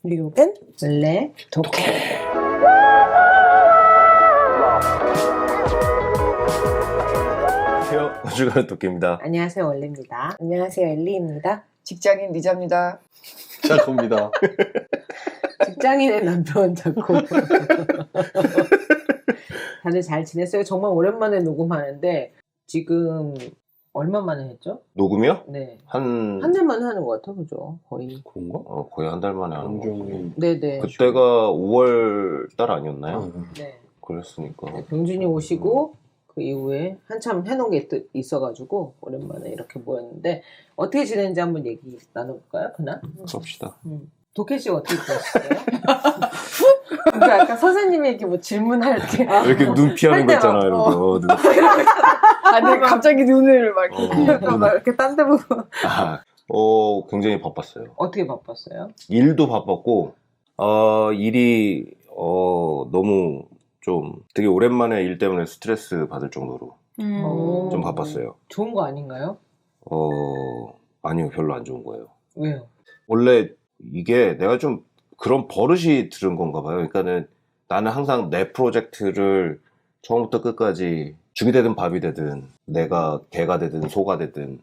뉴욕은 원래 독해. 안녕하세요. 건축가는 도끼입니다. 안녕하세요, 원래입니다. 안녕하세요, 엘리입니다. 직장인 리자입니다. 자코입니다. 직장인의 남편 자꾸. 다들 잘 지냈어요? 정말 오랜만에 녹음하는데 지금 얼마 만에 했죠? 녹음이요? 네. 한 한 달 만에 하는 것 같아, 그죠? 거의. 그런가? 거의 한 달 만에 하는 거. 네네. 그때가 5월 달 아니었나요? 네. 그랬으니까. 네, 병준이 오시고 그 이후에 한참 해놓은 게 있어가지고 오랜만에 이렇게 모였는데 어떻게 지냈는지 한번 얘기 나눠볼까요? 그날? 그럽시다. 도케 씨 어떻게 지냈어요? 근데 아까 선생님이 이렇게 뭐 질문할 때 이렇게 눈 피하는 거 있잖아, 이런 거. 눈. 아니 갑자기 눈을 막 막 이렇게 딴 데 보고 굉장히 바빴어요. 어떻게 바빴어요? 일도 바빴고, 일이, 너무 좀 되게 오랜만에 일 때문에 스트레스 받을 정도로 좀 바빴어요. 좋은 거 아닌가요? 아니요, 별로 안 좋은 거예요. 왜요? 원래 이게 내가 좀 그런 버릇이 들은 건가 봐요. 그러니까는 나는 항상 내 프로젝트를 처음부터 끝까지 죽이 되든 밥이 되든 내가 개가 되든 소가 되든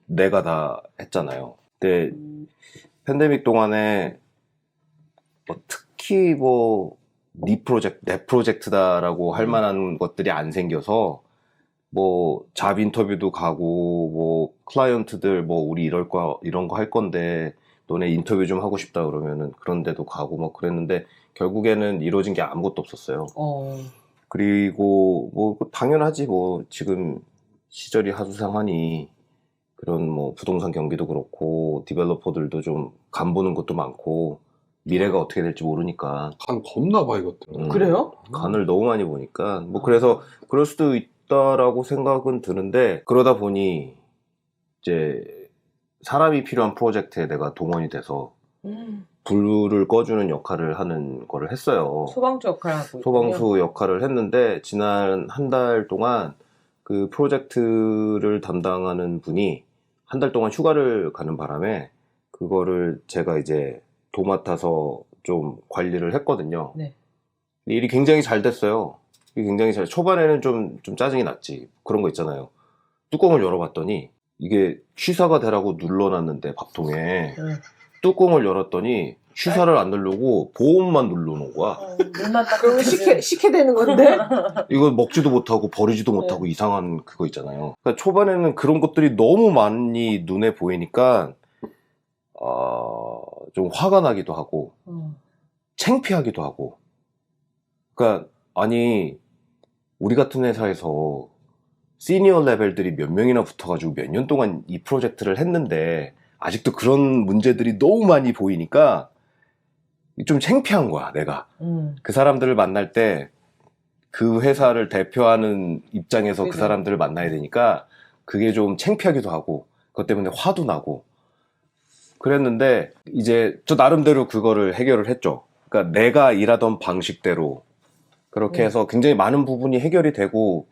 내가 다 했잖아요. 근데 팬데믹 동안에 특히 네 프로젝트, 내 프로젝트다라고 할 만한 것들이 안 생겨서 잡 인터뷰도 가고 클라이언트들 우리 이런 거 할 건데 너네 인터뷰 좀 하고 싶다 그러면은 그런 데도 가고 그랬는데 결국에는 이루어진 게 아무것도 없었어요. 그리고 당연하지 지금 시절이 하수상하니 그런 부동산 경기도 그렇고 디벨로퍼들도 좀 간 보는 것도 많고 미래가 어떻게 될지 모르니까 간 겁나 봐 이것들. 그래요? 간을 너무 많이 보니까 그래서 그럴 수도 있다라고 생각은 드는데 그러다 보니 이제 사람이 필요한 프로젝트에 내가 동원이 돼서 불을 꺼주는 역할을 하는 거를 했어요. 소방수 역할을 하고 있군요. 소방수 역할을 했는데 지난 한 달 동안 그 프로젝트를 담당하는 분이 한 달 동안 휴가를 가는 바람에 그거를 제가 이제 도맡아서 좀 관리를 했거든요. 네. 일이 굉장히 잘 됐어요. 굉장히 초반에는 좀 짜증이 났지. 그런 거 있잖아요. 뚜껑을 열어봤더니 이게 취사가 되라고 눌러놨는데 밥통에 뚜껑을 열었더니 취사를 안 누르고 보온만 눌러놓은 거야. 그럼 식혜 되는 건데? 이거 먹지도 못하고 버리지도 못하고 이상한 그거 있잖아요. 그러니까 초반에는 그런 것들이 너무 많이 눈에 보이니까 좀 화가 나기도 하고 창피하기도 하고. 그러니까 아니 우리 같은 회사에서 시니어 레벨들이 몇 명이나 붙어가지고 몇 년 동안 이 프로젝트를 했는데 아직도 그런 문제들이 너무 많이 보이니까 좀 창피한 거야, 내가. 그 사람들을 만날 때 그 회사를 대표하는 입장에서 그 사람들을 만나야 되니까 그게 좀 창피하기도 하고 그것 때문에 화도 나고 그랬는데 이제 저 나름대로 그거를 해결을 했죠. 그러니까 내가 일하던 방식대로 그렇게 해서 굉장히 많은 부분이 해결이 되고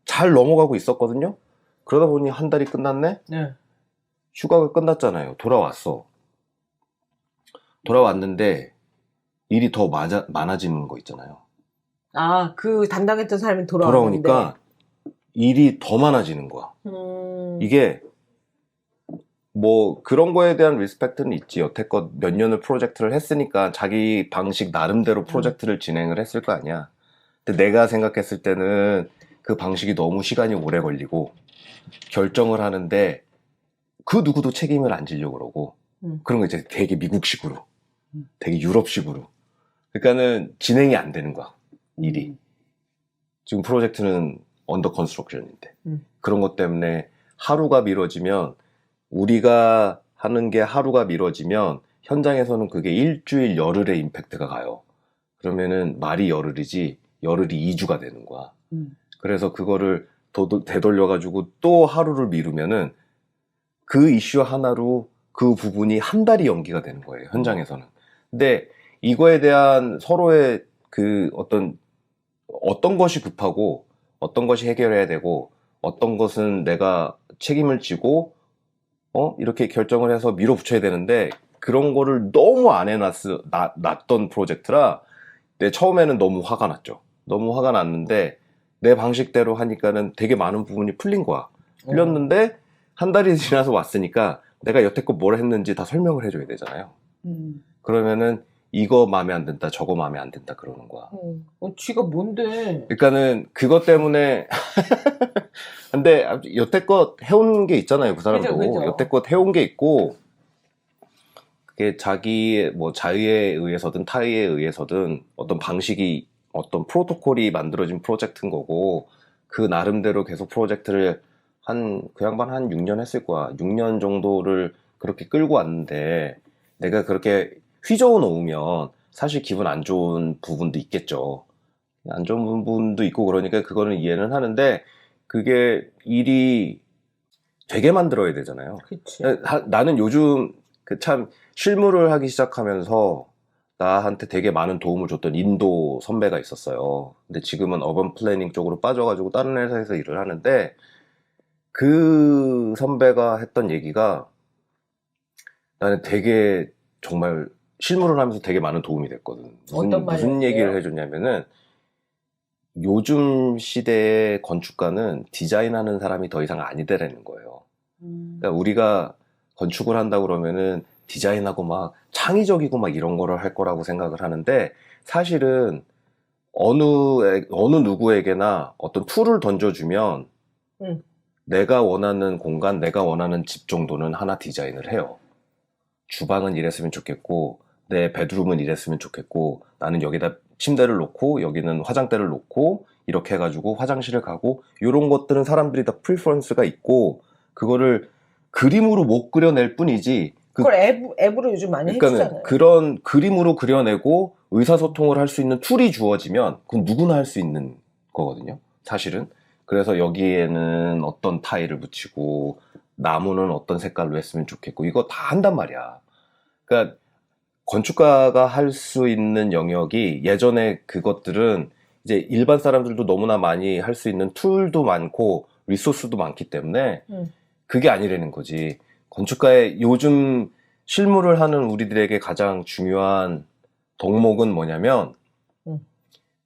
잘 넘어가고 있었거든요. 그러다 보니 한 달이 끝났네? 네. 휴가가 끝났잖아요. 돌아왔는데 일이 더 많아지는 거 있잖아요. 그 담당했던 사람이 돌아왔는데. 돌아오니까 일이 더 많아지는 거야. 이게 그런 거에 대한 리스펙트는 있지. 여태껏 몇 년을 프로젝트를 했으니까 자기 방식 나름대로 프로젝트를 진행을 했을 거 아니야. 근데 내가 생각했을 때는 그 방식이 너무 시간이 오래 걸리고 결정을 하는데 그 누구도 책임을 안 지려고 그러고 그런 거 이제 되게 미국식으로 되게 유럽식으로 그러니까는 진행이 안 되는 거야 일이. 지금 프로젝트는 언더 컨스트럭션인데 그런 것 때문에 하루가 미뤄지면 우리가 하는 게 하루가 미뤄지면 현장에서는 그게 일주일 열흘의 임팩트가 가요. 그러면은 말이 열흘이지 열흘이 2주가 되는 거야. 그래서 그거를 되돌려가지고 또 하루를 미루면은 그 이슈 하나로 그 부분이 한 달이 연기가 되는 거예요, 현장에서는. 근데 이거에 대한 서로의 어떤 것이 급하고 어떤 것이 해결해야 되고 어떤 것은 내가 책임을 지고 이렇게 결정을 해서 밀어붙여야 되는데 그런 거를 너무 안 해놨던 프로젝트라 내 처음에는 너무 화가 났죠. 너무 화가 났는데 내 방식대로 하니까는 되게 많은 부분이 풀린 거야. 풀렸는데 한 달이 지나서 왔으니까 내가 여태껏 뭘 했는지 다 설명을 해줘야 되잖아요. 그러면은 이거 마음에 안 든다, 저거 마음에 안 든다 그러는 거야. 쥐가 뭔데? 그러니까는 그것 때문에 근데 여태껏 해온 게 있잖아요, 그 사람도. 그죠. 여태껏 해온 게 있고 그게 자기의 뭐 자의에 의해서든 타의에 의해서든 어떤 방식이 어떤 프로토콜이 만들어진 프로젝트인 거고 그 나름대로 계속 프로젝트를 그 양반 한 6년 했을 거야. 6년 정도를 그렇게 끌고 왔는데 내가 그렇게 휘저어 놓으면 사실 기분 안 좋은 부분도 있겠죠. 안 좋은 부분도 있고 그러니까 그거는 이해는 하는데 그게 일이 되게 만들어야 되잖아요. 그치. 나는 요즘 그 참 실무를 하기 시작하면서 나한테 되게 많은 도움을 줬던 인도 선배가 있었어요. 근데 지금은 어반 플래닝 쪽으로 빠져가지고 다른 회사에서 일을 하는데 그 선배가 했던 얘기가 나는 되게 정말 실무를 하면서 되게 많은 도움이 됐거든. 어떤 무슨 얘기를 말이었어요? 해줬냐면은 요즘 시대의 건축가는 디자인하는 사람이 더 이상 아니더라는 거예요. 그러니까 우리가 건축을 한다 그러면은 디자인하고 막 창의적이고 막 이런 거를 할 거라고 생각을 하는데 사실은 어느 누구에게나 어떤 툴을 던져주면 내가 원하는 공간, 내가 원하는 집 정도는 하나 디자인을 해요. 주방은 이랬으면 좋겠고 내 베드룸은 이랬으면 좋겠고 나는 여기다 침대를 놓고 여기는 화장대를 놓고 이렇게 해가지고 화장실을 가고 이런 것들은 사람들이 다 프리퍼런스가 있고 그거를 그림으로 못 그려낼 뿐이지 그걸 앱으로 요즘 많이 그러니까는 해주잖아요. 그런 그림으로 그려내고 의사소통을 할 수 있는 툴이 주어지면 그건 누구나 할 수 있는 거거든요. 사실은. 그래서 여기에는 어떤 타일을 붙이고 나무는 어떤 색깔로 했으면 좋겠고 이거 다 한단 말이야. 그러니까 건축가가 할 수 있는 영역이 예전에 그것들은 이제 일반 사람들도 너무나 많이 할 수 있는 툴도 많고 리소스도 많기 때문에 그게 아니라는 거지. 건축가의 요즘 실무를 하는 우리들에게 가장 중요한 덕목은 뭐냐면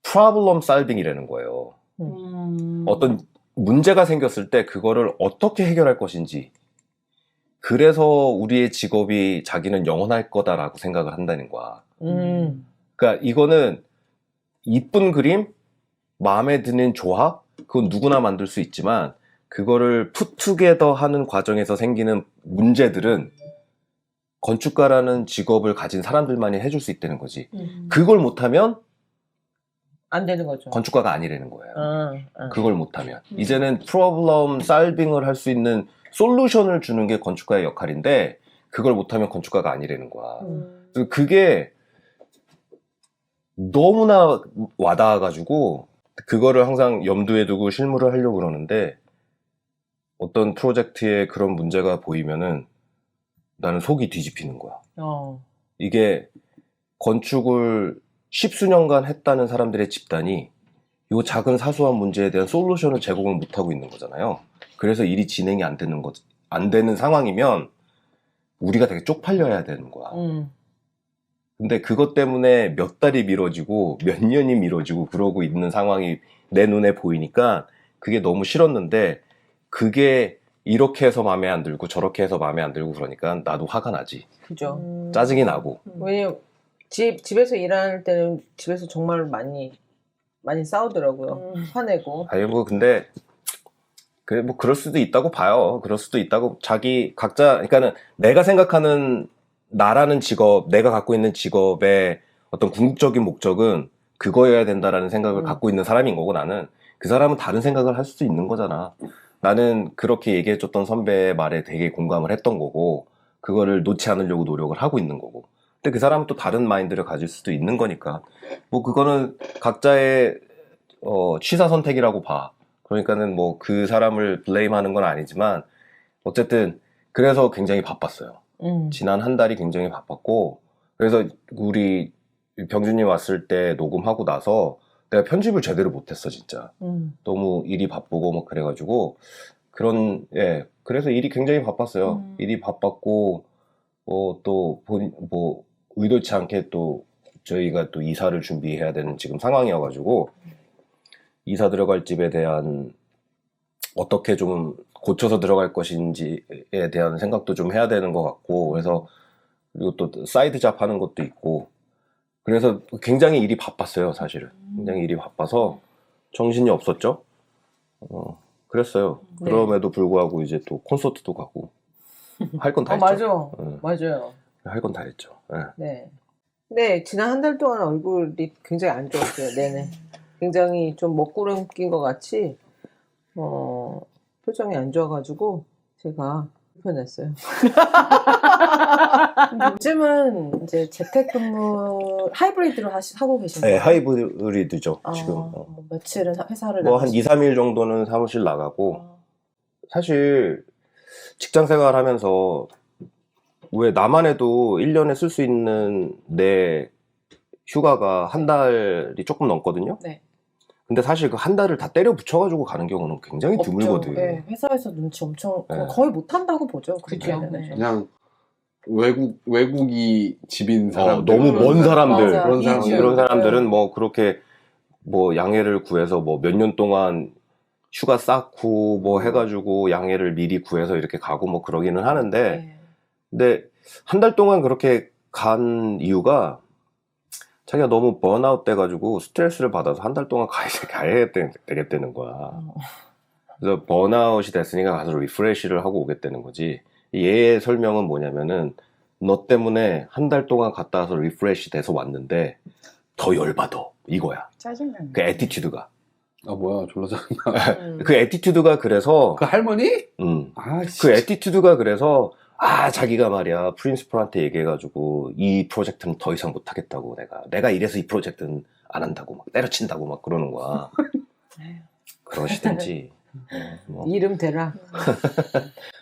problem solving이라는 거예요. 어떤 문제가 생겼을 때 그거를 어떻게 해결할 것인지. 그래서 우리의 직업이 자기는 영원할 거다라고 생각을 한다는 거야. 그러니까 이거는 이쁜 그림, 마음에 드는 조합, 그건 누구나 만들 수 있지만 그거를 풋투게더 하는 과정에서 생기는 문제들은 건축가라는 직업을 가진 사람들만이 해줄 수 있다는 거지. 그걸 못하면 안 되는 거죠. 건축가가 아니라는 거예요. 그걸 못하면. 이제는 프로블럼 솔빙을 할 수 있는 솔루션을 주는 게 건축가의 역할인데 그걸 못하면 건축가가 아니라는 거야. 그게 너무나 와닿아가지고 그거를 항상 염두에 두고 실무를 하려고 그러는데 어떤 프로젝트에 그런 문제가 보이면은 나는 속이 뒤집히는 거야. 이게 건축을 십수년간 했다는 사람들의 집단이 이 작은 사소한 문제에 대한 솔루션을 제공을 못하고 있는 거잖아요. 그래서 일이 진행이 안 되는 상황이면 우리가 되게 쪽팔려야 되는 거야. 근데 그것 때문에 몇 달이 미뤄지고 몇 년이 미뤄지고 그러고 있는 상황이 내 눈에 보이니까 그게 너무 싫었는데 그게 이렇게 해서 마음에 안 들고 저렇게 해서 마음에 안 들고 그러니까 나도 화가 나지. 그죠. 짜증이 나고. 왜냐면 집에서 일할 때는 집에서 정말 많이 싸우더라고요. 화내고. 아니 뭐 근데 그래 뭐 그럴 수도 있다고 봐요. 그럴 수도 있다고 각자 그러니까는 내가 생각하는 나라는 직업, 내가 갖고 있는 직업의 어떤 궁극적인 목적은 그거여야 된다라는 생각을 갖고 있는 사람인 거고 나는 그 사람은 다른 생각을 할 수도 있는 거잖아. 나는 그렇게 얘기해줬던 선배의 말에 되게 공감을 했던 거고 그거를 놓지 않으려고 노력을 하고 있는 거고 근데 그 사람은 또 다른 마인드를 가질 수도 있는 거니까 뭐 그거는 각자의 취사 선택이라고 봐. 그러니까는 뭐 그 사람을 블레임하는 건 아니지만 어쨌든 그래서 굉장히 바빴어요. 지난 한 달이 굉장히 바빴고 그래서 우리 병준님 왔을 때 녹음하고 나서 내가 편집을 제대로 못했어 진짜. 너무 일이 바쁘고 막 그래가지고 그래서 일이 굉장히 바빴어요. 일이 바빴고 또 의도치 않게 또 저희가 또 이사를 준비해야 되는 지금 상황이어가지고 이사 들어갈 집에 대한 어떻게 좀 고쳐서 들어갈 것인지에 대한 생각도 좀 해야 되는 것 같고, 그래서 그리고 또 사이드 잡 하는 것도 있고, 그래서 굉장히 일이 바빴어요, 사실은. 굉장히 일이 바빠서 정신이 없었죠. 그랬어요. 네. 그럼에도 불구하고 이제 또 콘서트도 가고 할 건 다 했죠. 맞아. 응. 맞아요. 할 건 다 했죠. 예. 네. 네, 지난 한 달 동안 얼굴이 굉장히 안 좋았어요. 네네. 굉장히 좀 먹구름 낀 것 같이, 표정이 안 좋아가지고, 제가 불편했어요. 요즘은 이제 재택근무 하이브리드로 하고 계신 네, 거예요? 하이브리드죠, 지금. 뭐 며칠은 회사를 뭐 한 나가시고. 2, 3일 정도는 사무실 나가고, 아, 사실 직장 생활 하면서 왜 나만 해도 1년에 쓸 수 있는 내 휴가가 한 달이 조금 넘거든요. 네. 근데 사실 그 한 달을 다 때려 붙여가지고 가는 경우는 굉장히 없죠. 드물거든. 네, 회사에서 눈치 엄청 네. 거의 못 한다고 보죠. 그죠. 네. 그냥 외국이 집인 사람들. 너무 먼 사람들. 맞아. 그런 사람들. 이주. 이런 사람들은 뭐 그렇게 뭐 양해를 구해서 뭐 몇 년 동안 휴가 쌓고 뭐 해가지고 양해를 미리 구해서 이렇게 가고 뭐 그러기는 하는데, 네. 근데 한 달 동안 그렇게 간 이유가 자기가 너무 번아웃 돼가지고 스트레스를 받아서 한 달 동안 가야 되겠다는 거야. 그래서 번아웃이 됐으니까 가서 리프레시를 하고 오겠다는 거지. 얘의 설명은 뭐냐면은 너 때문에 한 달 동안 갔다 와서 리프레시 돼서 왔는데 더 열받아 이거야. 짜증나네. 그 애티튜드가. 아 뭐야 졸라 짜증나. 그 애티튜드가 그래서 그 할머니? 그 진짜. 애티튜드가 그래서 자기가 말이야 프린시플한테 얘기해가지고 이 프로젝트는 더 이상 못하겠다고 내가 이래서 이 프로젝트는 안 한다고 막 때려친다고 막 그러는 거야. 그러시든지 뭐. 이름 대라.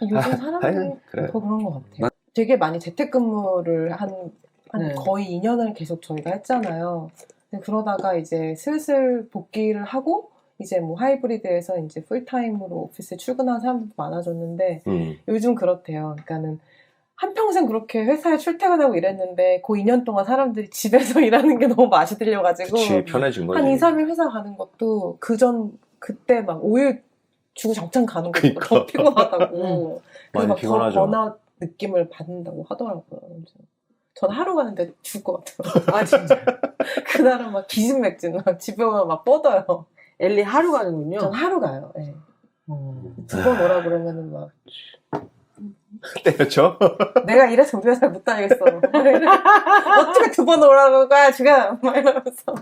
요즘 사람들이 아유, 그래. 더 그런 것 같아요. 되게 많이 재택근무를 한 네. 거의 2년을 계속 저희가 했잖아요. 근데 그러다가 이제 슬슬 복귀를 하고 이제 뭐 하이브리드에서 이제 풀타임으로 오피스에 출근하는 사람들도 많아졌는데 요즘 그렇대요. 그러니까는 한평생 그렇게 회사에 출퇴근하고 일했는데 그 2년 동안 사람들이 집에서 일하는 게 너무 맛이 들려가지고 그치 편해진 거지. 한 2, 3일 회사 가는 것도 그때 막 5일 주구장창 가는 것보다 그러니까. 더 피곤하다고. 많이 그래서 더 피곤하죠. 번아웃 느낌을 받는다고 하더라고요. 전 하루 가는데 죽을 것 같아요. 아, 진짜. 그날은 막 기진맥진 막 집에 오면 막 뻗어요. 엘리 하루 가는군요. 전 하루 가요. 네. 어. 2번 오라 그러면은 막 때렸죠? 내가 이래서 우리 회사 못 다니겠어. 어떻게 2번 오라고 거야 지금? 막 이러면서.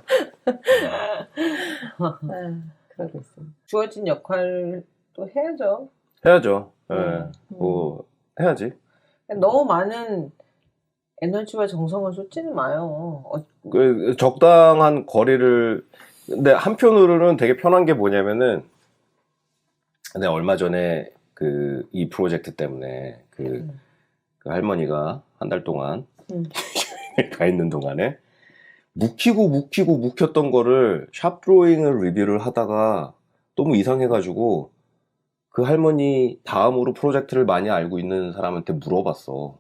그러고 있어요. 주어진 역할도 해야죠. 해야죠. 예. 음. 뭐 해야지. 너무 많은 에너지와 정성을 쏟지는 마요. 그 적당한 거리를. 근데 한편으로는 되게 편한 게 뭐냐면은 내가 얼마 전에 이 프로젝트 때문에 그 할머니가 한 달 동안 가 있는 동안에 묵혔던 거를 샵 드로잉을 리뷰를 하다가 너무 이상해가지고 그 할머니 다음으로 프로젝트를 많이 알고 있는 사람한테 물어봤어.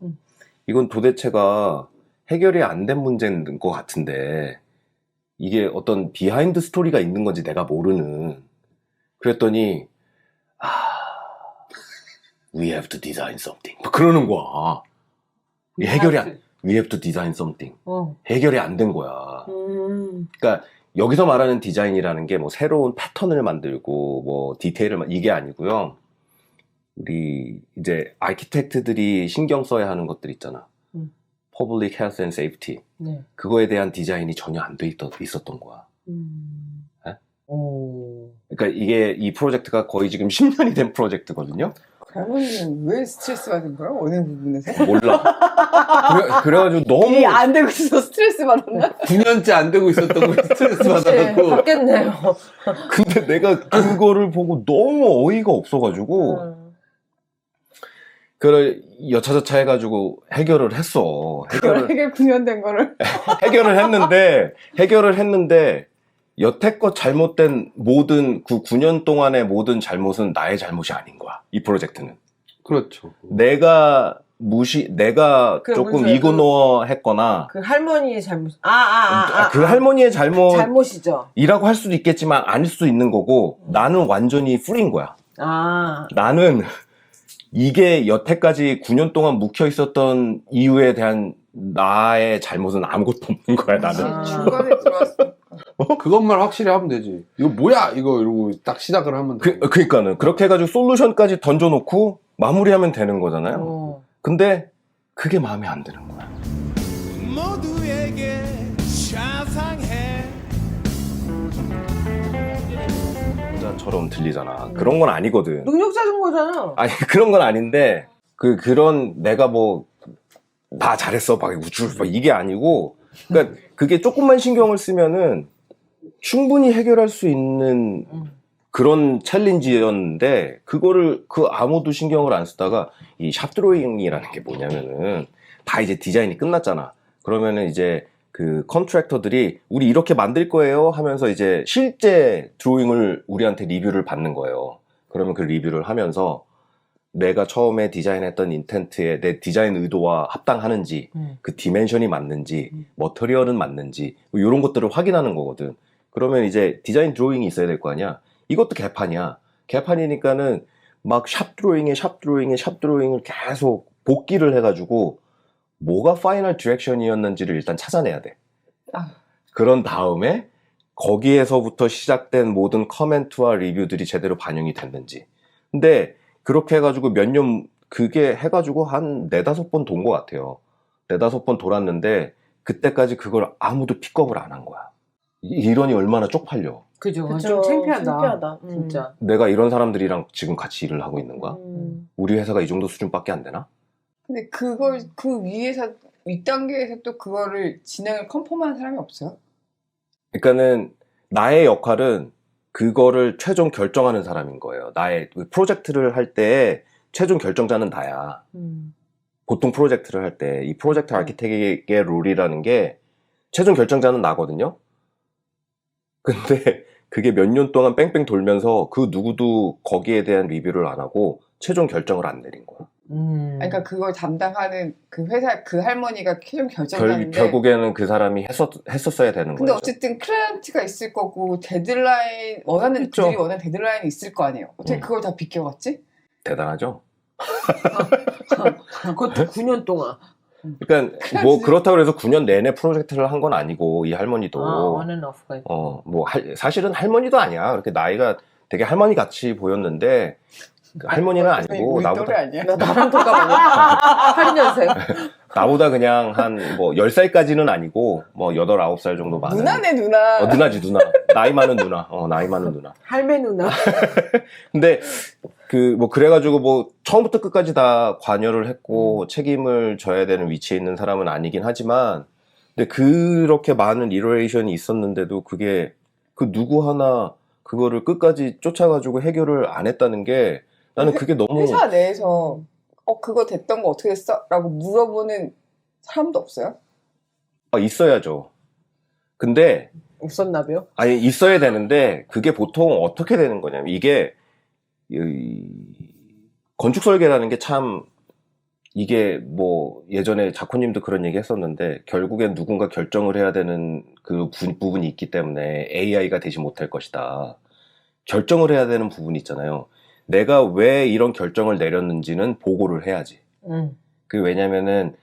이건 도대체가 해결이 안 된 문제인 것 같은데 이게 어떤 비하인드 스토리가 있는 건지 내가 모르는. 그랬더니 we have to design something 막 그러는 거야. we have to design something. 해결이 안 된 거야. 그러니까 여기서 말하는 디자인이라는 게 뭐 새로운 패턴을 만들고 뭐 디테일을 이게 아니고요. 우리 이제 아키텍트들이 신경 써야 하는 것들 있잖아. Public Health and Safety. 네. 그거에 대한 디자인이 전혀 안 돼 있었던 거야. 네? 그러니까 이 프로젝트가 거의 지금 10년이 된 프로젝트거든요. 할머니는 왜 스트레스 받은 거야? 어느 부분에서? 몰라. 그래가지고 너무 일이 안 되고 있어서 스트레스 받았나? 9년째 안 되고 있었던 거 스트레스 받아갖고. 받겠네요. 근데 내가 그거를 보고 너무 어이가 없어가지고 그걸 여차저차 해가지고 해결을 했어. 해결 9년 된 거를. 해결을 했는데 여태껏 잘못된 모든 그 9년 동안의 모든 잘못은 나의 잘못이 아닌 거야. 이 프로젝트는. 그렇죠. 내가 내가 그 조금 문제, 이그노어 했거나, 그 할머니의 잘못. 그 할머니의 잘못이죠. 잘못이라고 할 수도 있겠지만 아닐 수도 있는 거고, 나는 완전히 풀인 거야. 아, 나는 이게 여태까지 9년 동안 묵혀 있었던 이유에 대한 나의 잘못은 아무것도 없는 거야, 나는. 아. 중간에 들어왔어. 그것만 확실히 하면 되지. 이거 뭐야? 이거 이러고 딱 시작을 하면 돼. 그러니까는 그렇게 해가지고 솔루션까지 던져놓고 마무리하면 되는 거잖아요. 어. 근데 그게 마음에 안 드는 거야. 모두에게 샤상해 자처럼 들리잖아. 그런 건 아니거든. 능력자 준 거잖아. 아니 그런 건 아닌데 그런 내가 뭐 다 잘했어 막 우쭐 막 이게 아니고 그러니까 그게 조금만 신경을 쓰면은 충분히 해결할 수 있는 그런 챌린지였는데 그거를 아무도 신경을 안 쓰다가 이 샵 드로잉이라는 게 뭐냐면은 다 이제 디자인이 끝났잖아. 그러면은 이제 그 컨트랙터들이 우리 이렇게 만들 거예요 하면서 이제 실제 드로잉을 우리한테 리뷰를 받는 거예요. 그러면 그 리뷰를 하면서 내가 처음에 디자인했던 인텐트에 내 디자인 의도와 합당하는지 그 디멘션이 맞는지 머터리얼은 맞는지 뭐 이런 것들을 확인하는 거거든. 그러면 이제 디자인 드로잉이 있어야 될 거 아니야. 이것도 개판이야. 개판이니까는 막 샵 드로잉을 계속 복기를 해가지고 뭐가 파이널 디렉션이었는지를 일단 찾아내야 돼. 그런 다음에 거기에서부터 시작된 모든 커멘트와 리뷰들이 제대로 반영이 됐는지. 근데 그렇게 해가지고 몇 년 그게 해가지고 한 4-5번 돈 것 같아요. 4-5번 돌았는데 그때까지 그걸 아무도 픽업을 안 한 거야. 이러니 얼마나 쪽팔려. 그죠. 그쵸, 좀 창피하다. 창피하다. 진짜. 내가 이런 사람들이랑 지금 같이 일을 하고 있는 거야? 음. 우리 회사가 이 정도 수준밖에 안 되나? 근데 그걸 그 위에서 윗단계에서 또 그거를 진행을 컨펌하는 사람이 없어요? 그러니까는 나의 역할은 그거를 최종 결정하는 사람인 거예요. 나의 프로젝트를 할 때 최종 결정자는 나야. 보통 프로젝트를 할 때 이 프로젝트 아키텍트의 롤이라는 게 최종 결정자는 나거든요. 근데 그게 몇 년 동안 뺑뺑 돌면서 그 누구도 거기에 대한 리뷰를 안 하고 최종 결정을 안 내린 거야. 그러니까 그걸 담당하는 그 회사 그 할머니가 최종 결정자인데 결국에는 그 사람이 했었어야 되는 근데 거죠. 어쨌든 클라이언트가 있을 거고 데드라인 원하는 그쵸. 그들이 원하는 데드라인이 있을 거 아니에요. 어떻게 그걸 다 비껴갔지? 대단하죠? 그것도 9년 동안. 그러니까 뭐 그렇다고 해서 9년 내내 프로젝트를 한 건 아니고 이 할머니도 on&off가 있고. 뭐 사실은 할머니도 아니야. 그렇게 나이가 되게 할머니 같이 보였는데 그 할머니는 아니고 우리 또래 나보다 아니야? 나 나랑 동갑 아니야. 82년생. 나보다 그냥 한 뭐 10살까지는 아니고 뭐 8, 9살 정도 많은 누나네 누나. 누나지 누나. 나이 많은 누나. 나이 많은 누나. 할매 누나. 근데 뭐 그래가지고 뭐 처음부터 끝까지 다 관여를 했고 책임을 져야 되는 위치에 있는 사람은 아니긴 하지만 근데 그렇게 많은 이러레이션이 있었는데도 그게 그 누구 하나 그거를 끝까지 쫓아가지고 해결을 안 했다는 게 나는 그게 너무 회사 내에서 그거 됐던 거 어떻게 됐어? 라고 물어보는 사람도 없어요? 있어야죠. 근데 없었나봐요. 아니 있어야 되는데 그게 보통 어떻게 되는 거냐면 이게 이 건축 설계라는 게 참 이게 뭐 예전에 자코님도 그런 얘기 했었는데 결국엔 누군가 결정을 해야 되는 그 부분이 있기 때문에 AI가 되지 못할 것이다. 결정을 해야 되는 부분이 있잖아요. 내가 왜 이런 결정을 내렸는지는 보고를 해야지. 그 왜냐면은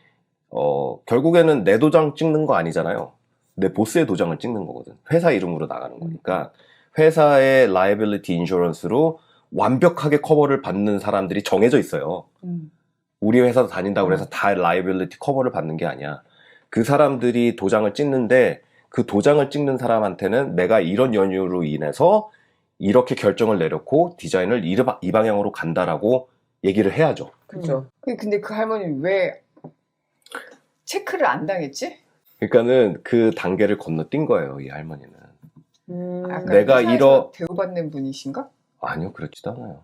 결국에는 내 도장 찍는 거 아니잖아요. 내 보스의 도장을 찍는 거거든. 회사 이름으로 나가는 거니까 회사의 라이빌리티 인슈런스로 완벽하게 커버를 받는 사람들이 정해져 있어요. 우리 회사도 다닌다고 해서 다 라이빌리티 커버를 받는 게 아니야. 그 사람들이 도장을 찍는데 그 도장을 찍는 사람한테는 내가 이런 연유로 인해서 이렇게 결정을 내렸고 디자인을 이 방향으로 간다라고 얘기를 해야죠. 그죠. 근데 그 할머니 왜 체크를 안 당했지? 그러니까는 그 단계를 건너뛴 거예요, 이 할머니는. 약간 내가 회사에서 대우받는 분이신가? 아니요, 그렇지도 않아요.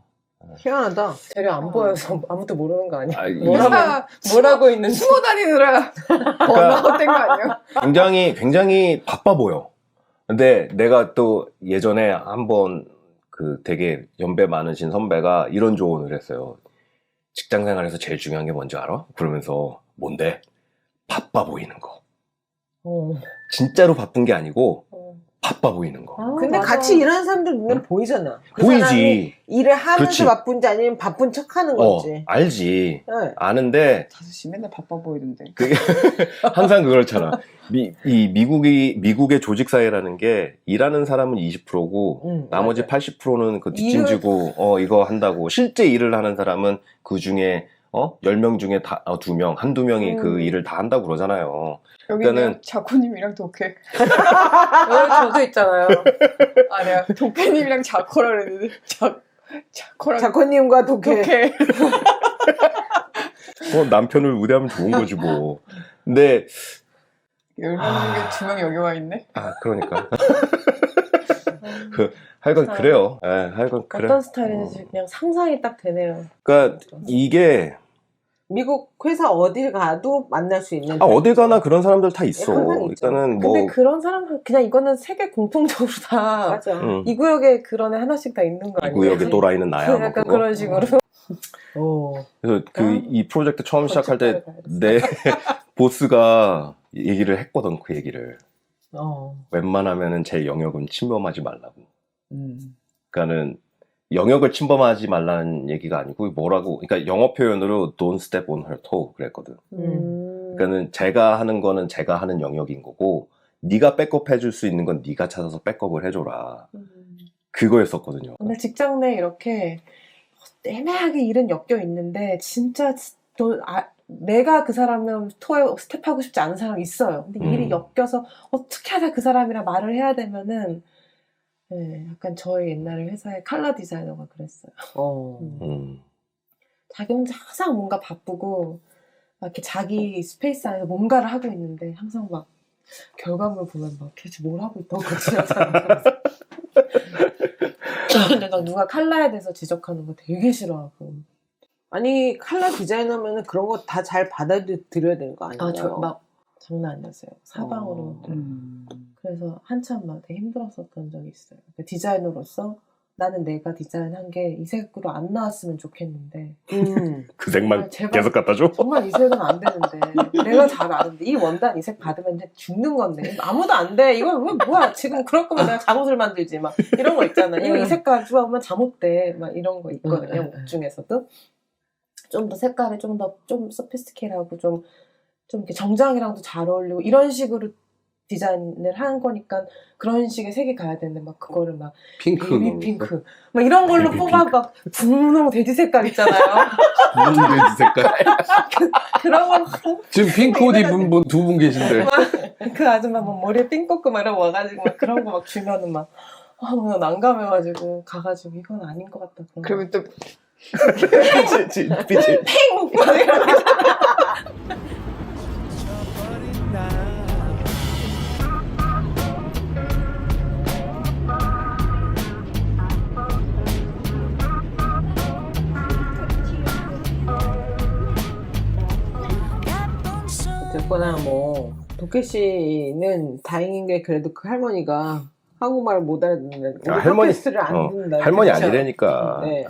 희한하다. 재료 안 보여서 아무도 모르는 거 아니야? 회사 뭐라고 있는지. 숨어 다니느라 번아웃된 거 아니에요? 굉장히 바빠 보여. 근데 내가 또 예전에 한번 그 되게 연배 많으신 선배가 이런 조언을 했어요. 직장 생활에서 제일 중요한 게 뭔지 알아? 그러면서 뭔데? 바빠 보이는 거. 진짜로 바쁜 게 아니고 바빠 보이는 거. 아, 근데 맞아. 같이 일하는 사람들 눈에 보이잖아. 그 사람이 보이지. 일을 하면서 그렇지. 바쁜지 아니면 바쁜 척 하는 거지. 알지. 네. 아는데 5시 맨날 바빠 보이던데. 항상 그렇잖아. 미국의 조직 사회라는 게 일하는 사람은 20%고 나머지 맞아요. 80%는 그 뒷짐지고 이거 한다고. 실제 일을 하는 사람은 그 중에 10명 중에 두 명, 한두 명이 그 일을 다 한다고 그러잖아요. 여기는 자코님이랑 독해. 여기 저도 있잖아요. 아, 내가 독해님이랑 자코라 그랬는데 자코랑 작가님과 독해. 독해. 남편을 우대하면 좋은 거지 뭐. 근데 10명 중에 2명 여기 와 있네. 그러니까. 하여간 그래요. 하여간 그래. 어떤 스타일인지 그냥 상상이 딱 되네요. 그러니까 이게 미국 회사 어딜 가도 만날 수 있는. 어딜 가나 그런 사람들 다 있어. 항상 있죠. 일단은 근데 그런 사람 그냥 이거는 세계 공통적으로 다 이 맞아. 구역에 그런 애 하나씩 다 있는 거 이 아니에요? 구역의 또라이는 나야. 뭐 약간 그거. 그런 식으로. 그래서 이 프로젝트 처음 시작할 때 거짓말을 내 보스가 얘기를 했거든. 그 얘기를. 어. 웬만하면은 제 영역은 침범하지 말라고. 음. 그러니까는 영역을 침범하지 말라는 얘기가 아니고 뭐라고. 그러니까 영어 표현으로 don't step on her toe 그랬거든. 그러니까는 제가 하는 거는 제가 하는 영역인 거고 네가 백업 해줄 수 있는 건 네가 찾아서 백업을 해줘라. 그거였었거든요. 근데 직장 내에 이렇게 애매하게 일은 엮여 있는데 진짜 내가 그 사람을 스텝하고 싶지 않은 사람이 있어요. 근데 일이 엮여서 어떻게 하다 그 사람이랑 말을 해야 되면은 네, 약간 저희 옛날에 회사의 컬러 디자이너가 그랬어요. 자기 혼자 항상 뭔가 바쁘고 막 이렇게 자기 스페이스 안에서 뭔가를 하고 있는데 항상 막 결과물 보면 막 도대체 뭘 하고 있던 거지? 근데 나 누가 컬러에 대해서 지적하는 거 되게 싫어하고. 아니 컬러 디자이너면은 그런 거 다 잘 받아들여야 되는 거 아니에요? 저 막 장난 아니었어요. 사방으로. 그래서 한참 막 되게 힘들었었던 적이 있어요. 그러니까 디자이너로서 나는 내가 디자인한 게 이 색으로 안 나왔으면 좋겠는데 그 색만 제발. 계속 갖다 줘? 정말 이 색은 안 되는데 내가 잘 아는데 이 원단 이 색 받으면 이제 죽는 건데 아무도 안 돼. 이건 왜 뭐야 지금 그럴 거면 내가 잠옷을 만들지 막 이런 거 있잖아. 이거 이 색깔 좋아하면 잠옷돼 막 이런 거 있거든요. 옷 중에서도 좀 더 색깔이 좀 소피스티케이트하고 좀 이렇게 정장이랑도 잘 어울리고 이런 식으로 디자인을 하는 거니까 그런 식의 색이 가야 되는데 막 그거를 막 핑크. 베이비 핑크 막 이런 걸로 뽑아 막 분홍 돼지 색깔 있잖아요. 무슨 돼지 색깔. 그런 걸 지금 핑크 옷 입은 분 두 분 계신데. 그 아줌마 막 머리에 핀 꽂고 막 이러고 와가지고 막 그런 거 막 주면은 막 막 난감해가지고 가가지고 이건 아닌 것 같다. 그러면 또 그치. 막 이러고 어쨌거나 뭐 도케 씨는 다행인 게 그래도 그 할머니가 한국말을 못 알아듣는다. 우리 팟캐스트를 안 듣는다. 할머니 그렇죠? 아니라니까. 네.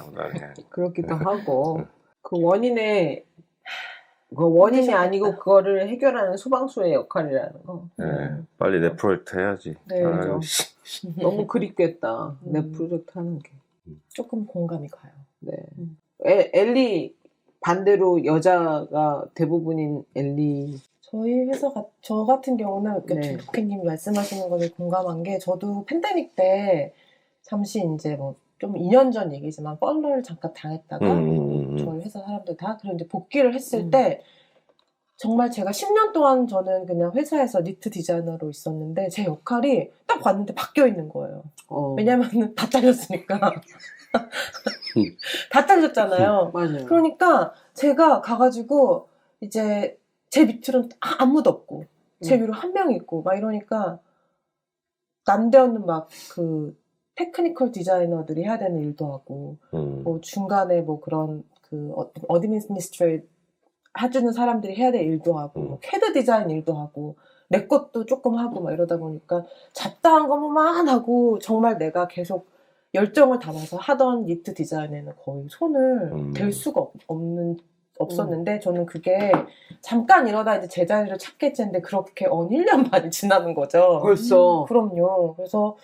그렇기도 하고 그 원인이 아니고 그거를 해결하는 소방수의 역할이라는 거. 네, 빨리 내 프로젝트 해야지. 네, 아유, 너무 그립겠다. 내 프로젝트 하는 게. 조금 공감이 가요. 네. 엘리 반대로 여자가 대부분인 엘리. 저희 회사가 저 같은 경우는 네. 도케님 말씀하시는 거에 공감한 게 저도 팬데믹 때 잠시 이제 뭐 좀 2년 전 얘기지만 펄러를 잠깐 당했다가 저희 회사 사람들 다 그리고 이제 복귀를 했을 때 정말 제가 10년 동안 저는 그냥 회사에서 니트 디자이너로 있었는데 제 역할이 딱 봤는데 바뀌어 있는 거예요. 왜냐면 다 잘렸으니까. 다 잘렸잖아요. 맞아요. 그러니까 제가 가가지고 이제 제 밑으로는 아무도 없고 제 위로 한 명 있고 막 이러니까 남대없는 막 그 테크니컬 디자이너들이 해야 되는 일도 하고 뭐 중간에 뭐 그런 그 어드미니스트레이트 해주는 사람들이 해야 될 일도 하고 뭐 캐드 디자인 일도 하고 내 것도 조금 하고 막 이러다 보니까 잡다한 것만 하고 정말 내가 계속 열정을 담아서 하던 니트 디자인에는 거의 손을 댈 수가 없었는데 저는 그게 잠깐 이러다 이제 제자리를 찾겠지 했는데 그렇게 1년 반이 지나는 거죠. 벌써. 그럼요. 그래서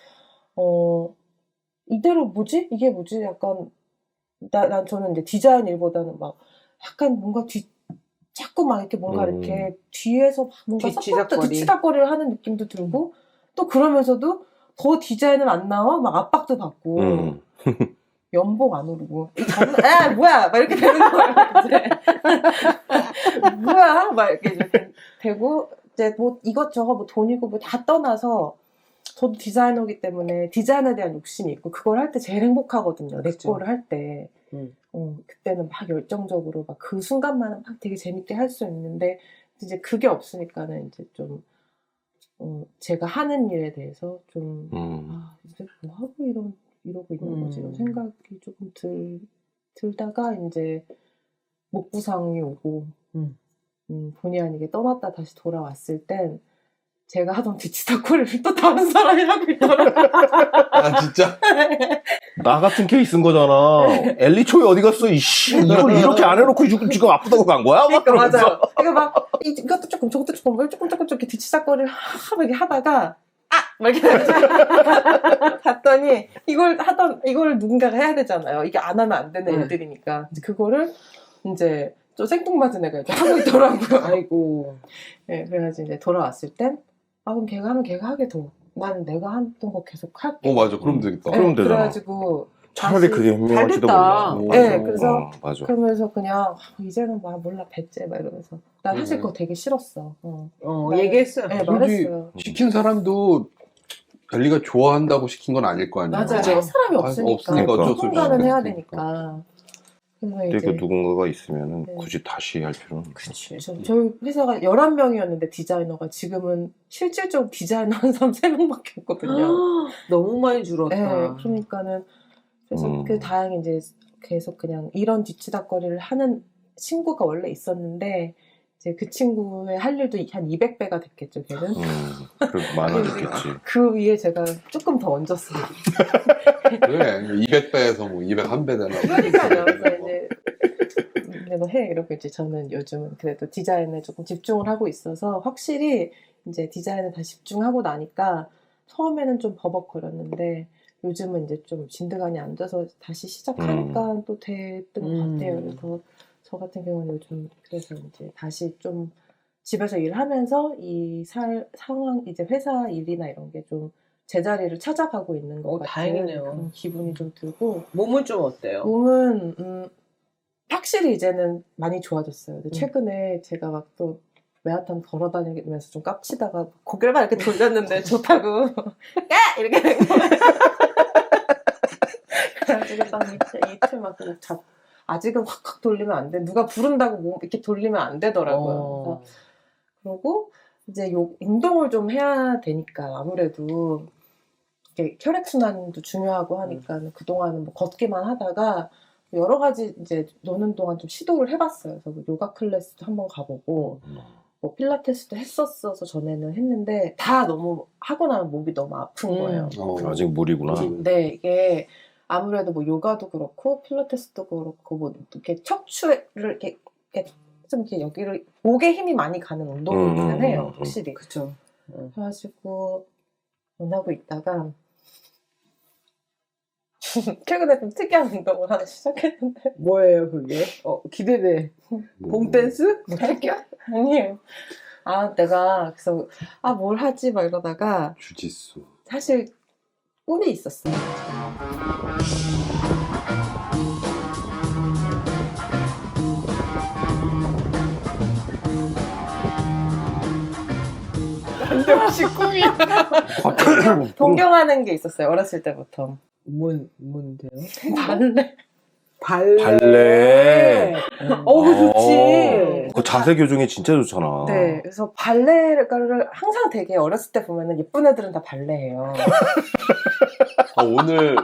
이대로 뭐지? 이게 뭐지? 약간 저는 이제 디자인 일보다는 막 약간 뭔가 자꾸 막 이렇게 뭔가 이렇게 뒤에서 막 뭔가 뒤치다거리를 하는 느낌도 들고 또 그러면서도 더 디자인은 안 나와 막 압박도 받고 연봉 안 오르고 뭐야 막 이렇게 되는 거예요. 이제. 뭐야 막 이렇게 되고 이제 뭐 이것저것 뭐 돈이고 뭐 다 떠나서 저도 디자이너이기 때문에 디자인에 대한 욕심이 있고 그걸 할 때 제일 행복하거든요. 내 거를 할 때. 그때는 막 열정적으로 막 그 순간만은 막 되게 재밌게 할 수 있는데 이제 그게 없으니까는 이제 좀 제가 하는 일에 대해서 좀 이제 뭐 하고 이러고 있는 거지 이런 생각이 조금 들다가 이제 목부상이 오고 본의 아니게 떠났다 다시 돌아왔을 땐 제가 하던 뒤치다거리를 또 다른 사람이 하고 있더라고요. 아 진짜? 나 같은 케이스인 거잖아. 엘리초이 어디 갔어? 이씨, 이걸 이렇게 안 해놓고 지금 아프다고 간 거야? 그러니까 맞아요. 이거 막 이것도 조금 저것도 조금 이렇게 뒤치다거리를 이렇게 하다가 막 이렇게 봤더니 이걸 누군가가 해야 되잖아요. 이게 안 하면 안 되는 일들이니까 이제 그거를 이제 좀 생뚱맞은 애가 이렇게 하고 있더라고요. 아이고. 네, 그래가지고 이제 돌아왔을 땐 그럼 걔가 하면 걔가 하게 둬. 나는 내가 했던 거 계속 할게. 맞아. 그럼 되겠다. 그럼 되잖아. 그래가지고 차라리 그게 현명할지도 잘됐다. 몰라. 네, 그래서 맞아. 그러면서 그냥 이제는 막 몰라 뱉지 막 이러면서 나 사실 그거 되게 싫었어. 얘기했어요. 네, 굳이 말했어요. 시킨 사람도 엘리가 좋아한다고 시킨 건 아닐 거 아니야. 맞아, 할 사람이 없으니까. 없으니까 어쩔 수 없이 누군가는 해야 시켰으니까. 되니까. 그래서 근데 이제 그 누군가가 있으면 네. 굳이 다시 할 필요는 없어. 그치. 저희 회사가 11명이었는데 디자이너가 지금은 실질적으로 디자이너 한 사람 3명밖에 없거든요. 너무 많이 줄었다. 네, 그러니까는 그래서 그 다행히 이제 계속 그냥 이런 뒤치다거리를 하는 친구가 원래 있었는데 이제 그 친구의 할 일도 한 200배가 됐겠죠, 걔는. 그래 많아졌겠지. 그 위에 제가 조금 더 얹었어요. 그래. 200배에서 뭐 201배 되나. 그러니까요. 그래서 이제 근데 너 해 이러고 이제 저는 요즘은 그래도 디자인에 조금 집중을 하고 있어서 확실히 이제 디자인에 다 집중하고 나니까 처음에는 좀 버벅거렸는데 요즘은 이제 좀 진드간이 앉아서 다시 시작하니까 또 됐던 것 같아요. 그래서 저 같은 경우는 요즘 그래서 이제 다시 좀 집에서 일하면서 이 상황 이제 회사 일이나 이런 게 좀 제자리를 찾아가고 있는 것 같아요. 다행이네요. 그런 기분이 좀 들고 몸은 좀 어때요? 몸은 확실히 이제는 많이 좋아졌어요. 근데 최근에 제가 막 또 메아탄 걸어다니면서 좀 깝치다가 고개를 막 이렇게 돌렸는데 좋다고 까! 이렇게 된 거예요. 그래가지고 딱 이틀 막 아직은 확확 돌리면 안 돼. 누가 부른다고 뭐 이렇게 돌리면 안 되더라고요. 그래서 그러고 이제 운동을 좀 해야 되니까 아무래도 이게 혈액순환도 중요하고 하니까 그동안은 뭐 걷기만 하다가 여러 가지 이제 노는 동안 좀 시도를 해봤어요. 그래서 뭐 요가 클래스도 한번 가보고 뭐 필라테스도 했었어서 전에는 했는데 다 너무 하고 나면 목이 너무 아픈 거예요. 아직 무리구나. 네, 이게 아무래도 뭐 요가도 그렇고 필라테스도 그렇고 뭐 이렇게 척추를 이렇게 좀 이렇게 여기를 목에 힘이 많이 가는 운동이기는 해요, 확실히. 그쵸. 그래가지고 안 하고 있다가 최근에 좀 특이한 운동을 하나 시작했는데 뭐예요, 그게? 기대돼. 봉댄스? 특이한? 아니에요. 내가 그래서 뭘 하지 막 이러다가 주짓수. 사실 꿈이 있었어요. 역시 꿈이야. 동경하는 게 있었어요, 어렸을 때부터. 뭔데요? 발레. 발레. 그거 좋지. 그 자세 교정이 진짜 좋잖아. 네, 그래서 발레를 항상 되게 어렸을 때 보면은 예쁜 애들은 다 발레해요. 오늘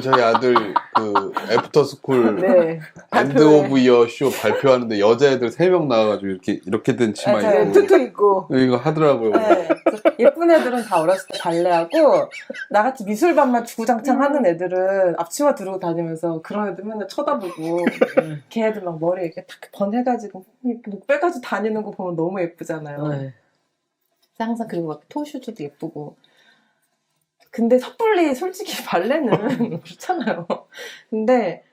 저희 아들 그 애프터스쿨 네. 엔드 오브 이어 쇼 발표하는데 여자애들 3명 나와가지고 이렇게 된 치마 맞아요. 입고 투투 있고. 이거 하더라고요. 네, 그래서 예쁜 애들은 다 어렸을 때 발레하고 나같이 미술반만 주구장창 하는 애들은 앞치마 두르고 다니면서 그런 애들 맨날 쳐다보고 걔네들 막 머리 이렇게 탁 번해가지고 이렇게 목 빼가지고 다니는 거 보면 너무 예쁘잖아요. 네. 항상 그리고 막 토슈즈도 예쁘고. 근데 섣불리 솔직히 발레는 그렇잖아요. 근데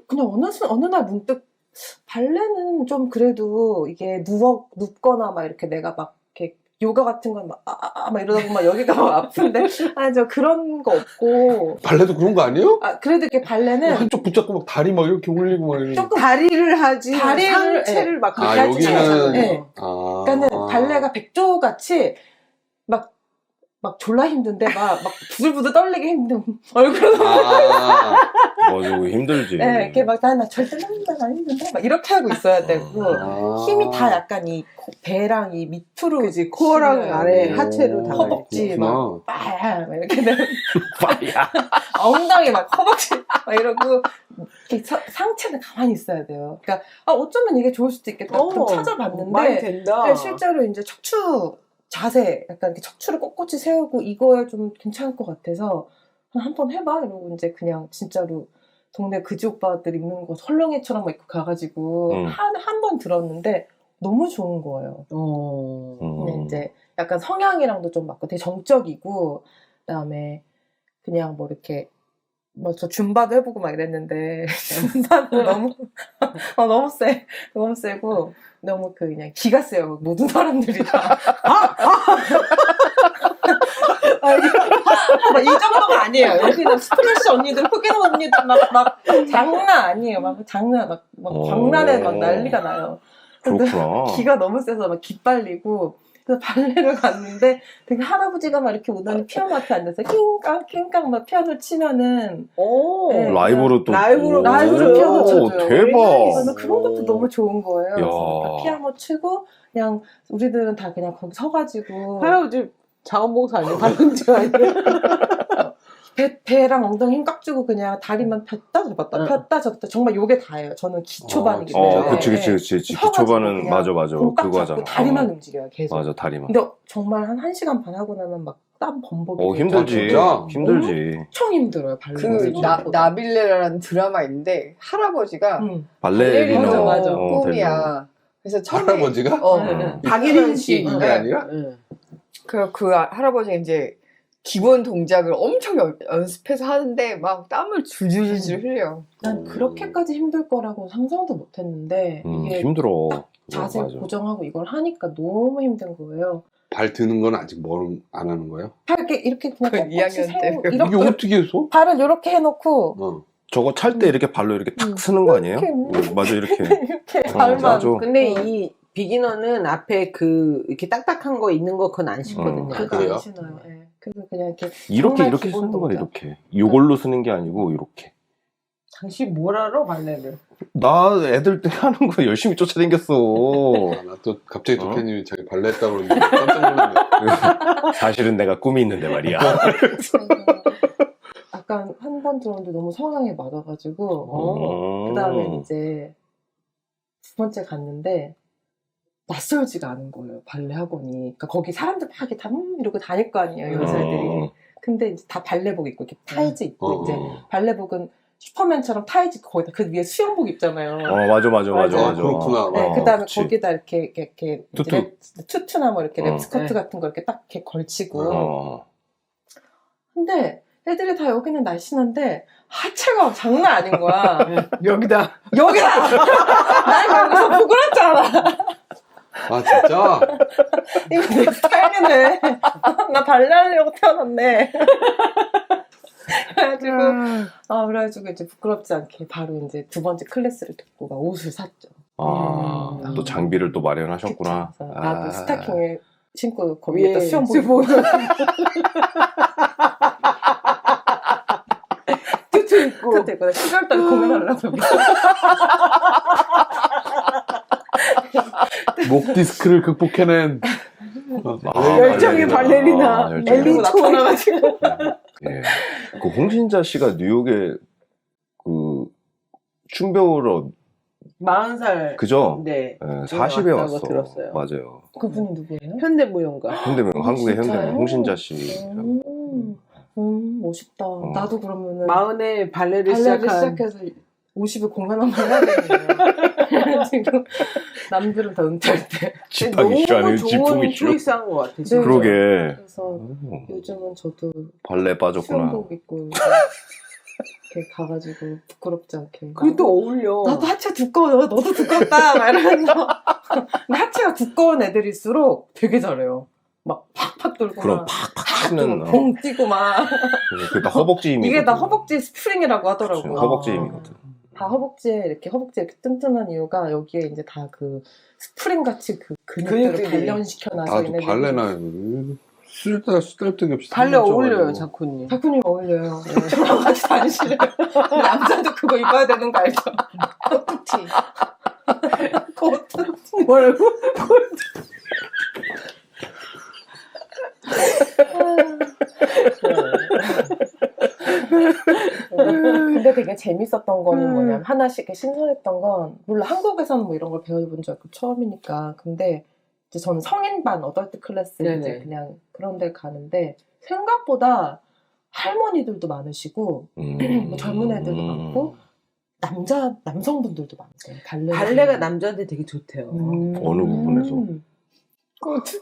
그냥 어느 날 문득 발레는 좀 그래도 이게 눕거나 막 이렇게 내가 막 이렇게 요가 같은 건 막 막 이러다 보면 막 여기가 막 아픈데 저 그런 거 없고. 발레도 그런 거 아니에요? 그래도 이렇게 발레는 한쪽 붙잡고 막 다리 막 이렇게 올리고 막 이러고. 조금 다리를 하지. 다리를, 상체를 막 그렇게 아, 하지 여기는- 않잖아요. 네. 그러니까는 발레가 백조같이 막 졸라 힘든데 막 부들부들 떨리게 힘든 얼굴로 맞아, 힘들지. 네, 이렇게 막 나 절대 안 힘든데 막 이렇게 하고 있어야 되고 힘이 다 약간 이 배랑 이 밑으로 그지 코어랑 치는 아래 음. 하체로 다 허벅지 그렇구나. 막 빠야 막 이렇게 되는 빠야. 엉덩이 막 허벅지 막 이러고 이렇게 상체는 가만히 있어야 돼요. 그러니까 어쩌면 이게 좋을 수도 있겠다. 좀 많이 찾아봤는데 된다. 네, 실제로 이제 척추 자세 약간 이렇게 척추를 꼿꼿이 세우고 이거에 좀 괜찮을 것 같아서 한번 해봐 이러고 이제 그냥 진짜로 동네 그지 오빠들 입는 거 설렁이처럼 입고 가가지고 한 번 들었는데 너무 좋은 거예요. 근데 이제 약간 성향이랑도 좀 맞고 되게 정적이고 그다음에 그냥 뭐 이렇게 저 줌바도 해보고 막 이랬는데 줌바도 너무 세고 너무 그냥 기가 세요 모든 사람들이 다 이 정도가 아니에요. 여기는 스트레스 언니들 흑인 언니들 막 장난 아니에요. 막 장난 막 광란에 막 난리가 나요. 근데 그렇구나. 기가 너무 세서 막 기빨리고 그래서 발레를 갔는데 되게 할아버지가 막 이렇게 오더니 피아노 앞에 앉아서 낑깡 막 피아노 치면은 네, 라이브로 또. 라이브로 피아노 쳐줘요. 대박. 저는 그런 것도 너무 좋은 거예요. 야. 그래서 그러니까 피아노 치고 그냥 우리들은 다 그냥 거기 서가지고 할아버지 자원봉사 아니에요? 발렌즈 아니에요? 배랑 엉덩이 힘 꽉 주고 그냥 다리만 폈다 접었다 응. 폈다 접었다 정말 요게 다예요. 저는 기초반이기 진짜. 때문에 그치. 기초반은 맞아. 공 꽉 그거 잡고 하잖아. 다리만 움직여요 계속. 맞아, 다리만. 근데 정말 한 1시간 반 하고 나면 막 땀 범벅이 돼요. 힘들지. 진짜? 힘들지. 엄청 힘들어요 발레. 그 나빌레라는 드라마 있는데 할아버지가 발레리노. 맞아. 꿈이야. 그래서 처음에 할아버지가? 박예린 씨. 이게 아니라? 그 할아버지가 이제 기본 동작을 엄청 연습해서 하는데 막 땀을 줄줄줄 흘려. 난 그렇게까지 힘들 거라고 상상도 못했는데 이게 힘들어. 자세 맞아. 고정하고 이걸 하니까 너무 힘든 거예요. 발 드는 건 아직 안 하는 거예요? 팔 이렇게 그냥 그 꼿꼿이 2학년 때. 세우고 이게 이렇게 어떻게 했어? 발을 이렇게 해놓고 저거 찰 때 이렇게 발로 이렇게 탁 쓰는 거 아니에요? 이렇게. 맞아, 이렇게. 이렇게 발만 맞아. 근데 이 비기너는 앞에 이렇게 딱딱한 거 있는 거 그건 안 신거든요. 그래요? 안 신어요. 예. 그래서 그냥 이렇게 이렇게 정말 이렇게 기본 쓰는 거야, 동작. 이렇게. 이걸로 쓰는 게 아니고, 이렇게. 당신 뭘 알아 발레를? 나 애들 때 하는 거 열심히 쫓아다녔어. 나 또 갑자기 도쿄님이 자기 발레 했다고 그러는데 깜짝 놀랐네. 사실은 내가 꿈이 있는데 말이야. 약간 한 번 들었는데 너무 성향에 맞아가지고 그 다음에 이제 두 번째 갔는데 낯설지가 않은 거예요 발레 학원이. 그러니까 거기 사람들 막 이렇게 다 이러고 다닐 거 아니에요 여자애들이. 근데 이제 다 발레복 입고 이렇게 타이즈 입고 이제 발레복은 슈퍼맨처럼 타이즈 입고 거기다 그 위에 수영복 입잖아요. 맞아. 그렇구나. 네, 그다음에 그치. 거기다 이렇게 투투. 투투나 뭐 이렇게 네. 랩스커트 같은 거 이렇게 딱 이렇게 걸치고. 근데 애들이 다 여기는 날씬한데 하체가 장난 아닌 거야. 여기다. 난 여기서 부끄럽잖아. 아 진짜? 이거 내 스타일이네. 나 발레하려고 태어났네. 그래가지고 이제 부끄럽지 않게 바로 이제 두 번째 클래스를 듣고 막 옷을 샀죠. 또 장비를 또 마련하셨구나. 그쵸. 나도 스타킹을 신고 거기에다 위에 수영복 투투 입고. 때 있고 12월 달에 공연하려고. 목 디스크를 극복해낸 열정의 발레리나 열정의 엘리 나타나가지고 예. 그 홍신자 씨가 뉴욕에 그 춤배우러 40살 그죠? 네. 예, 40에 왔다고 왔어. 들었어요. 맞아요. 그분이 누구예요? 현대무용가. 한국의 진짜요? 현대 홍신자 씨. 멋있다. 나도 그러면은 40에 발레를 발레를 시작한 시작해서 50에 공연 한번 해야 되겠네요. 지금 남들은 다 은퇴할 때. 지팡이 너무 슈아는 좋은 지풍이 슈. 초이스한 것 같아. 진짜. 그러게. 그래서 요즘은 저도 발레 빠졌구나. 수영복 입고 이렇게 가가지고 부끄럽지 않게. 그게 또 어울려. 나도 하체 두꺼워. 너도 두껍다. 막 이러면서. 근데 하체가 두꺼운 애들일수록 되게 잘해요. 막 팍팍 돌고 그럼 막 팍팍 치는. 봉 뛰고 막. 그게 다 허벅지 힘이. 이게 다 허벅지 스프링이라고 하더라고. 허벅지 힘이거든. 다 허벅지에 이렇게 뜬튼한 이유가 여기에 이제 다 그 스프링 같이 그 근육들을 근육들이. 단련시켜놔서 나도 발레나 쓸데기 없이 발레 던져가지고. 어울려요, 자쿠님. 작품님 어울려요. 저랑 같이 다니시래요. 남자도 그거 입어야 되는 거 알죠? 코트티. 코트. 뭐라고? 근데 되게 재밌었던 거는 뭐냐면 하나씩 이렇게 신선했던 건 물론 한국에서는 뭐 이런 걸 배워본 적 처음이니까 근데 이제 저는 성인반 어덜트 클래스 이제 네네. 그냥 그런 데 가는데 생각보다 할머니들도 많으시고 뭐 젊은 애들도 많고 남성분들도 많대요. 발레가 남자한테 되게 좋대요. 어느 부분에서? 코트.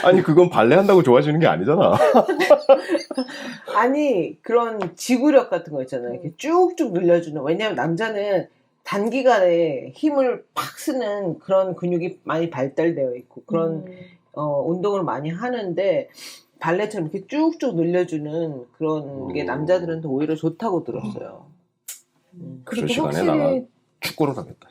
아니 그건 발레 한다고 좋아지는 게 아니잖아. 아니, 그런 지구력 같은 거 있잖아요. 이렇게 쭉쭉 늘려주는. 왜냐면 남자는 단기간에 힘을 팍 쓰는 그런 근육이 많이 발달되어 있고, 그런, 운동을 많이 하는데, 발레처럼 이렇게 쭉쭉 늘려주는 그런 게 남자들은 더 오히려 좋다고 들었어요. 그 그리고 시간에 확실히 나가 축구를 하겠다.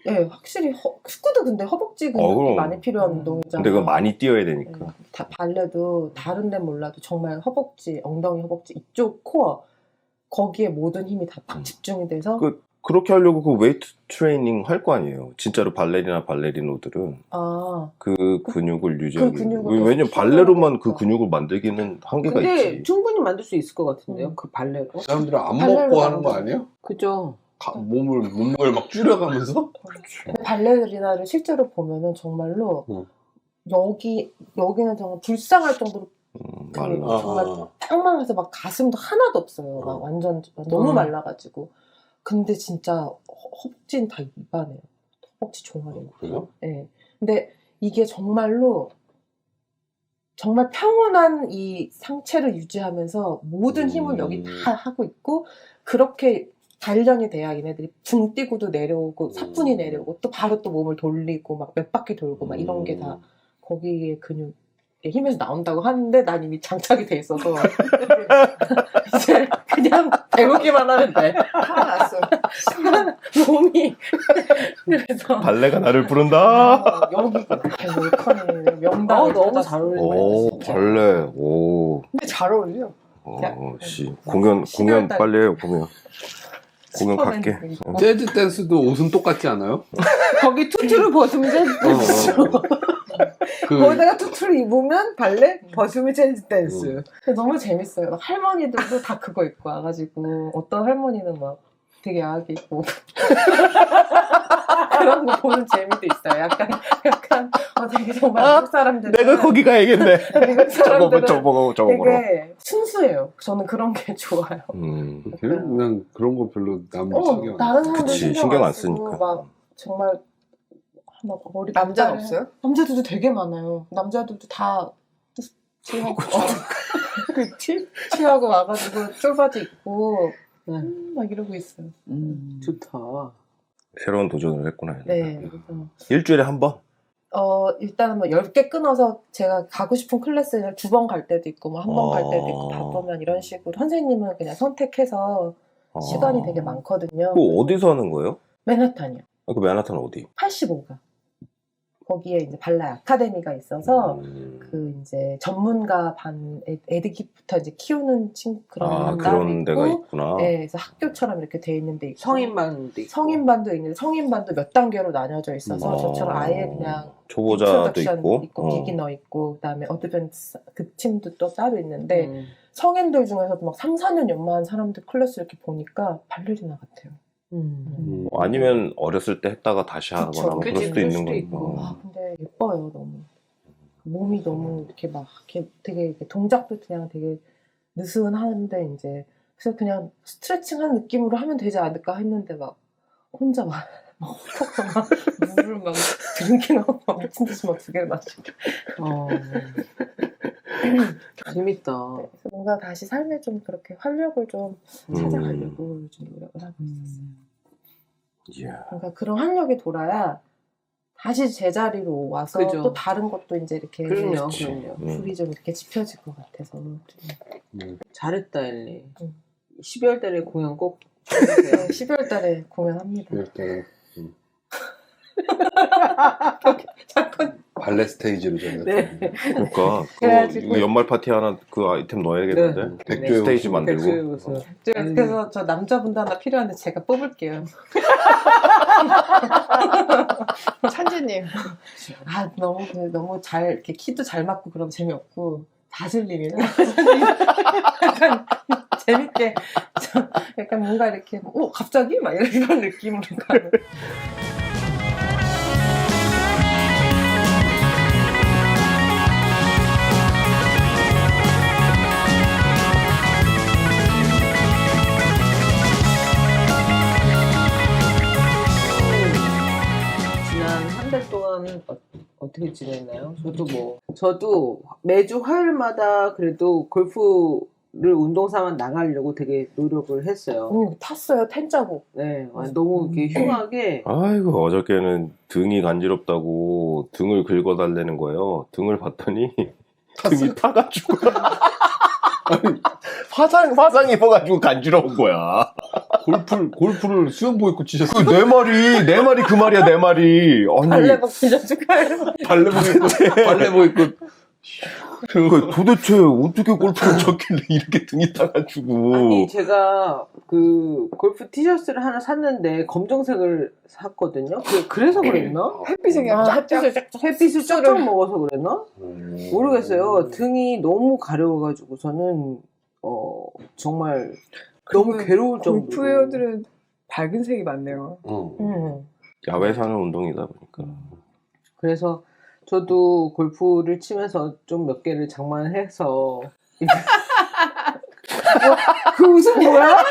예, 확실히 축구도 근데 허벅지 근육이 그럼. 많이 필요한 운동이잖아요. 근데 그건 많이 뛰어야 되니까. 네. 다 발레도 다른 데 몰라도 정말 허벅지, 엉덩이 허벅지 이쪽 코어 거기에 모든 힘이 다 딱 집중이 돼서 그렇게 하려고 그 웨이트 트레이닝 할 거 아니에요. 진짜로 발레리노들은 아 그 근육을 유지하기. 근육을 왜냐면 계속 발레로만 그 키워야 근육을 만들기는 한계가 근데 있지. 충분히 만들 수 있을 것 같은데요, 그 발레로. 그 사람들은 안 발레로 먹고 하는 거 나오는 아니에요? 그죠? 몸무게를 막 줄여가면서? 근데 발레리나를 실제로 보면은 정말로 여기는 정말 불쌍할 정도로 말라. 정말 딱 말라서 막 가슴도 하나도 없어요. 막 완전 너무 말라가지고. 근데 진짜 허벅지는 다 입안해요. 허벅지 종아리. 그래요? 네. 근데 이게 정말로 정말 평온한 이 상체를 유지하면서 모든 힘을 여기 다 하고 있고 그렇게 단련이 돼야 얘네들이 붕 뛰고도 내려오고 사뿐히 내려오고 또 바로 또 몸을 돌리고 막 몇 바퀴 돌고 막 이런 게 다 거기에 근육의 힘에서 나온다고 하는데 난 이미 장착이 돼 있어서 이제 그냥 배우기만 하면 돼. 화났어. 몸이 그래서 발레가 나를 부른다. 여기가 컬이 명당을 너무 잘 어울린다. 오 발레. 오. 근데 잘 어울려. 씨 공연 12월 빨리 해요 공연. 공연 갈게. 재즈 댄스도 옷은 똑같지 않아요? 거기 투투를 벗으면 재즈 댄스. 거기다가 투투를 입으면 발레, 벗으면 재즈 댄스. 너무 재밌어요. 막 할머니들도 다 그거 입고 와가지고 어떤 할머니는 막 되게 야하게 입고 그런 거 보는 재미도 있어요. 약간 되게 정말 한국 사람들은 내가 거기 가야겠네. 한국 사람들은 저거 되게 순수해요. 저는 그런 게 좋아요. 그냥 그런 거 별로 남 신경 안 다른 사람들 그치, 신경 안 쓰니까. 막 정말 막 머리 남자는 빗자루- 없어요? 남자들도 되게 많아요. 남자들도 다 취하고 그치? 취하고 와가지고 쫄바지 입고 네. 막 이러고 있어요. 좋다. 새로운 도전을 했구나. 네. 그래서 일주일에 한 번? 일단은 뭐 10개 끊어서 제가 가고 싶은 클래스를 2번 갈 때도 있고 뭐 한 번 갈 때도 있고 바쁘면 이런 식으로 선생님은 그냥 선택해서 시간이 되게 많거든요. 그 어디서 하는 거예요? 맨하탄이요. 그 맨하탄 어디? 85가. 거기에 이제 발레 아카데미가 있어서 그 이제 전문가 반 애기부터 이제 키우는 그런 따로 그런 데가 있고, 있구나. 네, 그래서 학교처럼 이렇게 돼 있는 데 있고 성인반도 있고. 성인반도 있는데 성인반도 몇 단계로 나뉘어져 있어서 어. 저처럼 아예 그냥 초보자도 인트로덕션 있고. 비기너 있고 그다음에 어드밴스 그 팀도 또 따로 있는데 음. 성인들 중에서도 막 3, 4년 연마한 사람들 클래스 이렇게 보니까 발레리나 같아요. 아니면 어렸을 때 했다가 다시 그쵸. 하거나 뭐 그럴 그치, 수도 그럴 있는 수도 거니까. 있고. 와 근데 예뻐요 너무. 몸이 너무 이렇게 막 이렇게 되게 이렇게 동작도 그냥 되게 느슨한데 이제 그래서 그냥 스트레칭하는 느낌으로 하면 되지 않을까 했는데 막 혼자 막 물을 막 드링킹하고 막 미친 듯이 막 2개를 마시고. 재밌다. 그래서 뭔가 다시 삶에 좀 그렇게 활력을 좀 찾아가려고 요즘 노력을 하고 있었어요. 이야. 그러니까 그런 활력이 돌아야 다시 제자리로 와서 그죠. 또 다른 것도 이제 이렇게 그럼요, 그치. 그럼요. 불이 좀 이렇게 지펴질 것 같아서 잘했다, 엘리. 응. 12월 달에 공연 꼭 해주세요. 12월 달에 공연합니다. 일단 자꾸 발레 스테이지로 저희가 네. 그러니까 그래가지고- 이거 연말 파티 하나 그 아이템 넣어야겠는데. 백조의 스테이지 호수. 만들고. 백수의 모습. 그래서 저 남자분도 하나 필요한데 제가 뽑을게요. 찬재님. 아 너무 잘 이렇게 키도 잘 맞고 그러면 재미없고 다슬림이는 약간 재밌게 약간 뭔가 이렇게 갑자기 막 이런 느낌으로 가는. 지난 한 달 동안 어떻게 지냈나요? 저도 매주 화요일마다 그래도 골프를 운동 삼아 나가려고 되게 노력을 했어요. 탔어요 텐자고. 네, 너무 이렇게 흉하게. 아이고 어저께는 등이 간지럽다고 등을 긁어달라는 거예요. 등을 봤더니 등이 타가지고 화상 입어가지고 간지러운 거야. 골프를 수영복 입고 치셨어요? 내 말이 그 말이야 내 말이. 아니 발레복 빌려줄까요? 발레복 입고 그 도대체 어떻게 골프를 쳤길래 이렇게 등이 타가지고. 아니 제가 그 골프 티셔츠를 하나 샀는데 검정색을 샀거든요. 그래서 그랬나? 햇빛에 그냥 쫙쫙. 햇빛을 쫙쫙 먹어서 그랬나? 모르겠어요. 등이 너무 가려워가지고서는 정말 너무 괴로울 정도로. 골프웨어들은 밝은 색이 많네요. 야외 사는 운동이다 보니까. 그래서 저도 골프를 치면서 좀 몇 개를 장만해서 그 웃음 뭐야?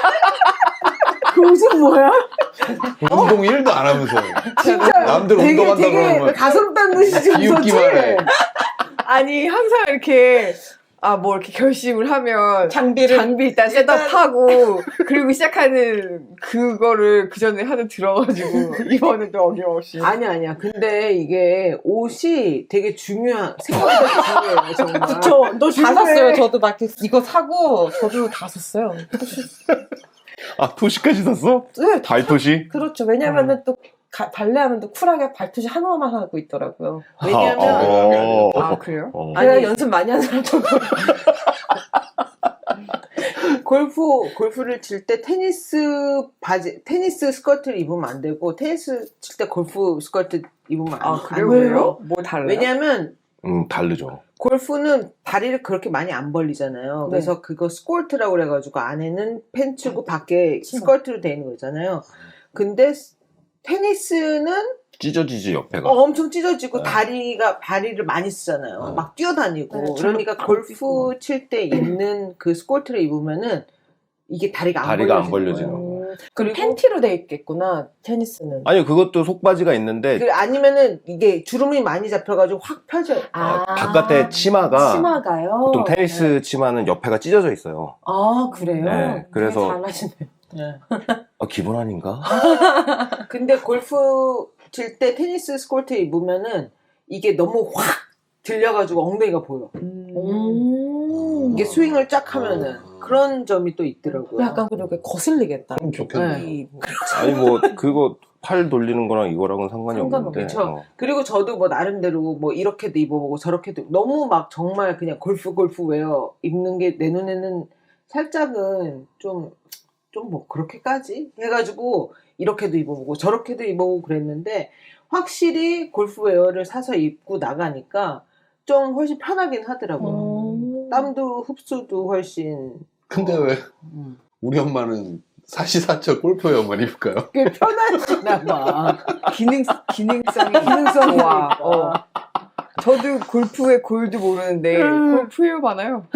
그 웃음 뭐야? 운동 1도 안 하면서 진짜 남들 되게 운동한다고 그러면 가슴 닦는 듯이 웃었지? 비웃기만 해. 아니 항상 이렇게 뭐 이렇게 결심을 하면 장비 일단 셋업하고 그리고 시작하는 그거를 그 전에 하도 들어가지고 이번에도 어김없이. 아니야. 근데 이게 옷이 되게 생각보다 중요해요, 정말. 너 다 샀어요. 저도 막 이거 사고 저도 다 샀어요. 아 토시까지 샀어? 네, 발토시? 그렇죠. 왜냐면은 또 발레하면 또 쿨하게 발투시 하나만 하고 있더라고요. 왜냐면 아 그래요? 내가 연습 많이 하는 사람 좀 골프를 칠 때 테니스 스커트를 입으면 안 되고 테니스 칠 때 골프 스커트 입으면 안 그래요? 돼요. 왜요? 뭐 달라요? 왜냐면 다르죠. 골프는 다리를 그렇게 많이 안 벌리잖아요. 네. 그래서 그거 스콜트라고 그래가지고 안에는 팬츠고 밖에 치마. 스커트로 되어 있는 거잖아요. 근데 테니스는 찢어지지 옆에가. 엄청 찢어지고 네. 다리를 많이 쓰잖아요. 네. 막 뛰어다니고. 네, 그러니까 골프 칠 때 입는 그 스콜트를 입으면은 이게 다리가 안 벌려지는 거예요. 거예요. 그리고 팬티로 돼 있겠구나 테니스는. 아니 그것도 속바지가 있는데 아니면은 이게 주름이 많이 잡혀가지고 확 펴져요. 바깥에 치마가요. 보통 테니스 치마는 옆에가 찢어져 있어요. 아 그래요? 네, 그래서- 잘하시네. 네. 기본 아닌가? 근데 골프 칠 때 테니스 스콜트 입으면은 이게 너무 확 들려가지고 엉덩이가 보여. 이게 스윙을 쫙 하면은 그런 점이 또 있더라고요. 약간 그렇게 거슬리겠다. 그럼 좋겠네. 네. 아니 뭐 그거 팔 돌리는 거랑 이거랑은 상관이 없는데. 상관없죠. 그리고 저도 뭐 나름대로 뭐 이렇게도 입어보고 저렇게도 너무 막 정말 그냥 골프 웨어 입는 게 내 눈에는 살짝은 좀 뭐 그렇게까지 해가지고 이렇게도 입어보고 저렇게도 입어보고 그랬는데 확실히 골프 웨어를 사서 입고 나가니까 좀 훨씬 편하긴 하더라고요. 땀도 흡수도 훨씬 근데 왜 음. 우리 엄마는 사시사철 골프웨어만 입을까요? 꽤 편하시나 봐. 기능성이 좋아. 저도 골프의 골도 모르는데 골프웨어 많아요.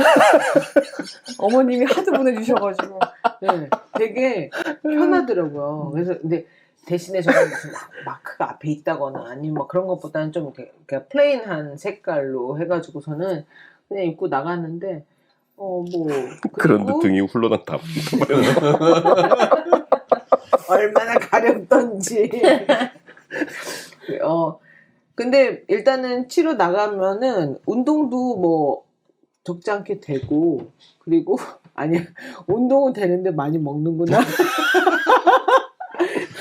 어머님이 하도 보내주셔가지고. 네, 되게 편하더라고요. 그래서 근데 대신에 저는 무슨 마크가 앞에 있다거나 아니면 뭐 그런 것보다는 좀 이렇게 플레인한 색깔로 해가지고서는 그냥 입고 나갔는데 뭐 그런데 그리고 등이 훌러덩 얼마나 가렵던지. 근데 일단은 치러 나가면은 운동도 뭐 적지 않게 되고 그리고 아니야 운동은 되는데 많이 먹는구나.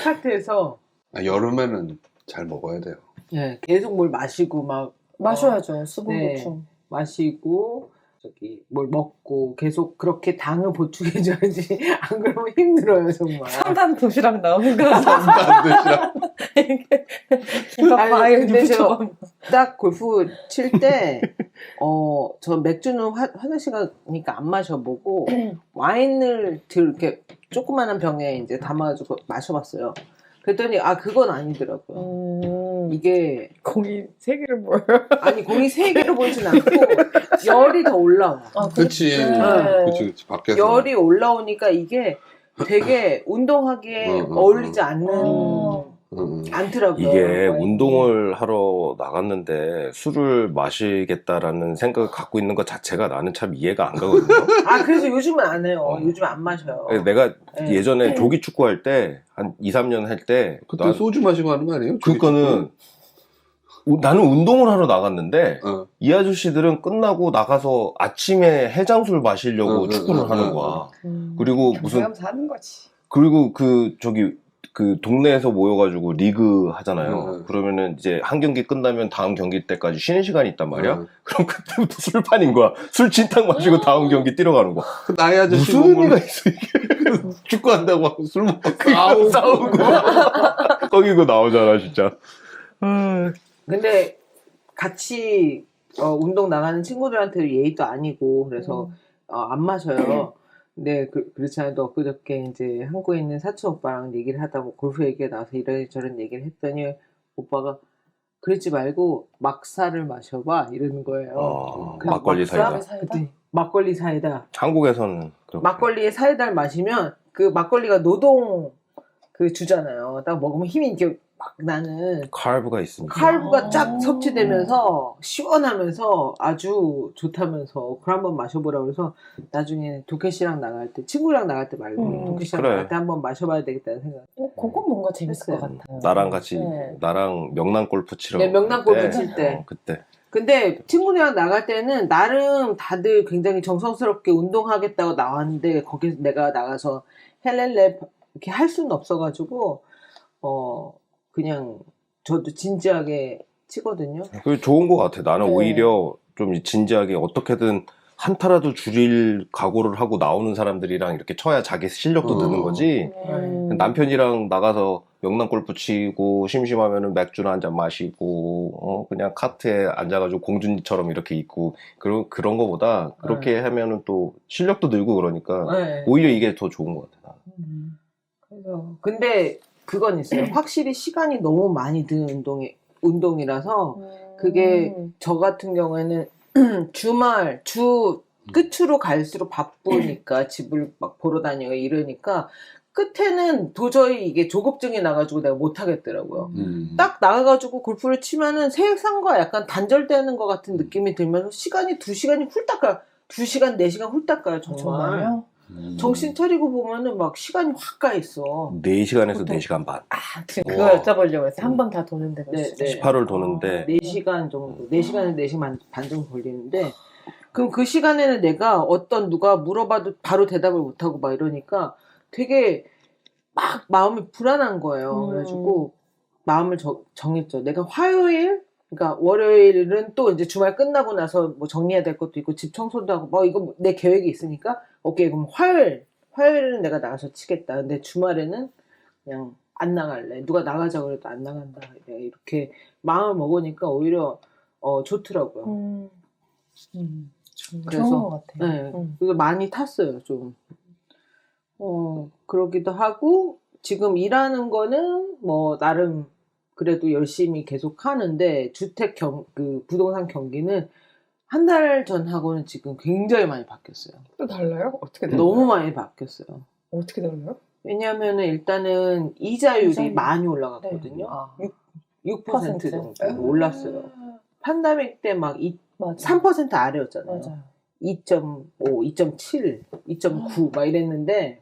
카트에서 여름에는 잘 먹어야 돼요. 예, 계속 뭘 마시고 막 마셔야죠. 수분 네. 보충. 마시고 저기 뭘 먹고 계속 그렇게 당을 보충해줘야지 안 그러면 힘들어요 정말. 3단 도시락 나오는 거죠. 안 드시라. 아니, 과일 근데 누구처럼. 딱 골프 칠 때, 저 맥주는 화장실 가니까 안 마셔보고, 와인을 이렇게 조그마한 병에 이제 담아가지고 마셔봤어요. 그랬더니, 그건 아니더라고요. 이게, 공이 3개를 모여요. 아니, 공이 3개로 보이진 않고, 열이 더 올라와. 그치. 네. 그치. 밖에서. 열이 올라오니까 이게 되게 운동하기에 어울리지 않더라고요. 이게 운동을 하러 나갔는데 술을 마시겠다라는 생각을 갖고 있는 것 자체가 나는 참 이해가 안 가거든요. 그래서 요즘은 안 해요. 요즘 안 마셔요. 내가 네. 예전에 조기 축구 할 때, 한 2, 3년 할 때, 그때 소주 마시고 하는 거 아니에요? 그거는 나는 운동을 하러 나갔는데, 어. 이 아저씨들은 끝나고 나가서 아침에 해장술 마시려고 축구를 하는 거야. 그리고 무슨, 경험하면서 하는 거지. 그리고 그 동네에서 모여가지고 리그 하잖아요. 응. 그러면은 이제 한 경기 끝나면 다음 경기 때까지 쉬는 시간이 있단 말이야. 응. 그럼 그때부터 술판인 거야. 술 진탕 마시고 다음 경기 뛰러 가는 거야. 그 나이 아저씨 무슨 의미가 보면 있어 이게. 축구한다고 하고 술 먹고 싸우고 거기 그거 나오잖아 진짜. 근데 같이 운동 나가는 친구들한테 예의도 아니고 그래서 안 마셔요. 근데 그렇지 않아도 엊그저께 이제 한국에 있는 사촌 오빠랑 얘기를 하다 뭐 골프 얘기가 나와서 이런저런 얘기를 했더니 오빠가 그러지 말고 막사를 마셔봐 이러는 거예요. 그래서 막걸리 막사? 사이다. 그때 막걸리 사이다. 한국에서는 그렇게. 막걸리에 사이다를 마시면 그 막걸리가 노동 주잖아요. 딱 먹으면 힘이 이렇게 막 나는 칼브가 있으니까. 칼부가 쫙 섭취되면서 시원하면서 아주 좋다면서 그걸 한번 마셔보라고 해서 나중에 도케 씨랑 나갈 때 친구랑 나갈 때 말고 도케 씨랑 그래. 나갈 때 한번 마셔봐야 되겠다는 생각. 그건 뭔가 재밌을 것 했어요. 같아요. 나랑 같이 네. 나랑 명랑 골프 치러. 네, 명랑 갈 때, 골프 칠 때. 그때. 근데 친구들이랑 나갈 때는 나름 다들 굉장히 정성스럽게 운동하겠다고 나왔는데 거기서 내가 나가서 헬렐레 이렇게 할 수는 없어가지고 그냥 저도 진지하게 치거든요. 그게 좋은 것 같아. 나는 네. 오히려 좀 진지하게 어떻게든 한타라도 줄일 각오를 하고 나오는 사람들이랑 이렇게 쳐야 자기 실력도 느는 거지. 남편이랑 나가서 명랑 골프 치고 심심하면은 맥주나 한잔 마시고 그냥 카트에 앉아가지고 공주님처럼 이렇게 있고 그런 거보다 그렇게 하면은 또 실력도 늘고 그러니까 네. 오히려 이게 더 좋은 것 같아. 그래서 근데 그건 있어요. 확실히 시간이 너무 많이 드는 운동이라서 그게 저 같은 경우에는 주말 주 끝으로 갈수록 바쁘니까 집을 막 보러 다니고 이러니까 끝에는 도저히 이게 조급증이 나가지고 내가 못 하겠더라고요. 딱 나가가지고 골프를 치면은 세상과 약간 단절되는 것 같은 느낌이 들면서 시간이 2시간이 훌딱 가요. 2시간, 4시간 훌딱 가요, 정말. 정말요? 정신 차리고 보면은 막 시간이 확 가 있어. 4시간에서 4시간 반. 지금 그거 여쭤보려고 했어요. 한 번 다 도는데 몇 네, 시간? 네. 18을 도는데 4시간 정도, 4시간에서 4시간 반 정도 걸리는데, 그럼 그 시간에는 내가 누가 물어봐도 바로 대답을 못하고 막 이러니까 되게 막 마음이 불안한 거예요. 그래가지고 마음을 정했죠. 내가 화요일, 그러니까 월요일은 또 이제 주말 끝나고 나서 뭐 정리해야 될 것도 있고 집 청소도 하고 뭐 이거 내 계획이 있으니까 오케이 그럼 화요일은 내가 나가서 치겠다. 근데 주말에는 그냥 안 나갈래. 누가 나가자고 그래도 안 나간다. 이렇게 마음을 먹으니까 오히려 좋더라고요. 그래서 좋은 것 같아요. 네, 그래서 많이 탔어요. 좀 그러기도 하고 지금 일하는 거는 뭐 나름 그래도 열심히 계속 하는데 그 부동산 경기는 한 달 전하고는 지금 굉장히 많이 바뀌었어요. 또 달라요? 어떻게 달라요? 너무 많이 바뀌었어요. 어떻게 달라요? 왜냐하면은 일단은 이자율이 이자율. 많이 올라갔거든요. 아. 6% 정도 올랐어요. 팬데믹 때 막 맞아요. 3% 아래였잖아요. 맞아요. 2.5, 2.7, 2.9 막 이랬는데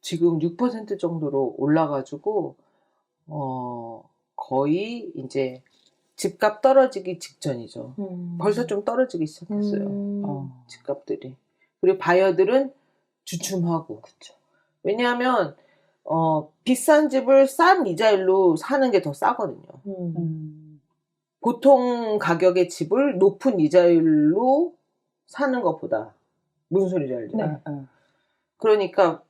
지금 6% 정도로 올라가지고 거의 이제 집값 떨어지기 직전이죠. 벌써 좀 떨어지기 시작했어요. 집값들이. 그리고 바이어들은 주춤하고. 그쵸. 왜냐하면 비싼 집을 싼 이자율로 사는 게 더 싸거든요. 보통 가격의 집을 높은 이자율로 사는 것보다 무슨 소리인지 알죠? 네. 그러니까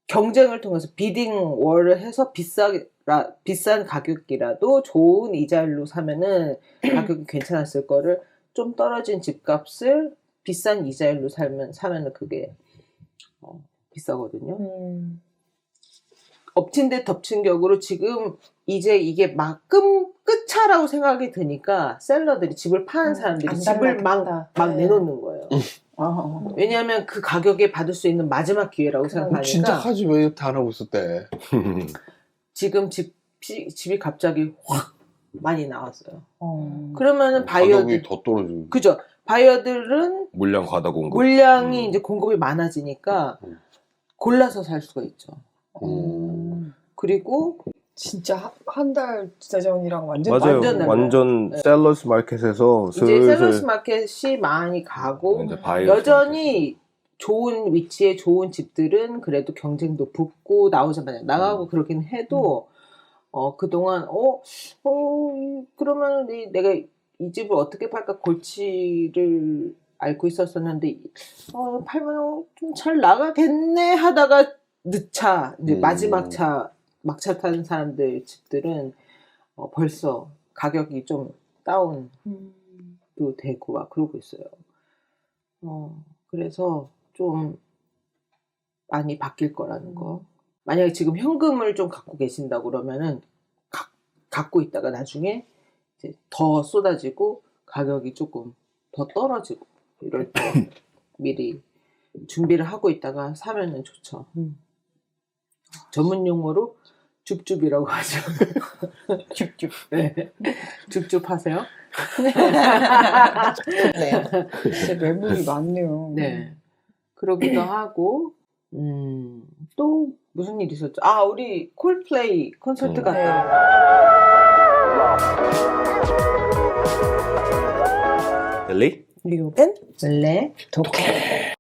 경쟁을 통해서 비딩 월을 해서 비싼 가격이라도 좋은 이자율로 사면은 가격이 괜찮았을 거를 좀 떨어진 집값을 비싼 이자율로 사면은 그게 비싸거든요. 엎친 데 덮친 격으로 지금 이제 이게 막 끝차라고 생각이 드니까 셀러들이 집을 파는 사람들이 안 집을 달라붙다. 막 내놓는 거예요. 왜냐하면 그 가격에 받을 수 있는 마지막 기회라고 생각하니까 진짜 하지 왜 이렇게 안 하고 있었대. 지금 집이 갑자기 확 많이 나왔어요. 그러면은 가격이 바이어들 더 떨어지고. 그죠? 바이어들은 물량 과다 공급. 물량이 이제 공급이 많아지니까 골라서 살 수가 있죠. 그리고 진짜 한 달 전이랑 완전 맞아요. 달라요. 완전 네. 셀러스 마켓에서 이제 슬슬 셀러스 마켓이 많이 가고 이제 바이어스 여전히 좋은 위치에 좋은 집들은 그래도 경쟁도 붙고 나오자마자 나가고 그러긴 해도 그동안 그러면 내가 이 집을 어떻게 팔까 골치를 앓고 있었었는데 팔면 좀 잘 나가겠네 하다가 늦차 이제 마지막 막차 타는 사람들 집들은 벌써 가격이 좀 다운도 되고 막 그러고 있어요. 그래서 좀 많이 바뀔 거라는 거. 만약에 지금 현금을 좀 갖고 계신다고 그러면은 갖고 있다가 나중에 이제 더 쏟아지고 가격이 조금 더 떨어지고 이럴 때 미리 준비를 하고 있다가 사면은 좋죠. 전문 용어로 줍줍이라고 하죠. 줍줍. 네. 줍줍 하세요? 진짜 매물이 많네요. 네. 그러기도 하고, 또 무슨 일이 있었죠? 우리 콜플레이 콘서트 갔다. 릴리? 리오벤? 원래 독해.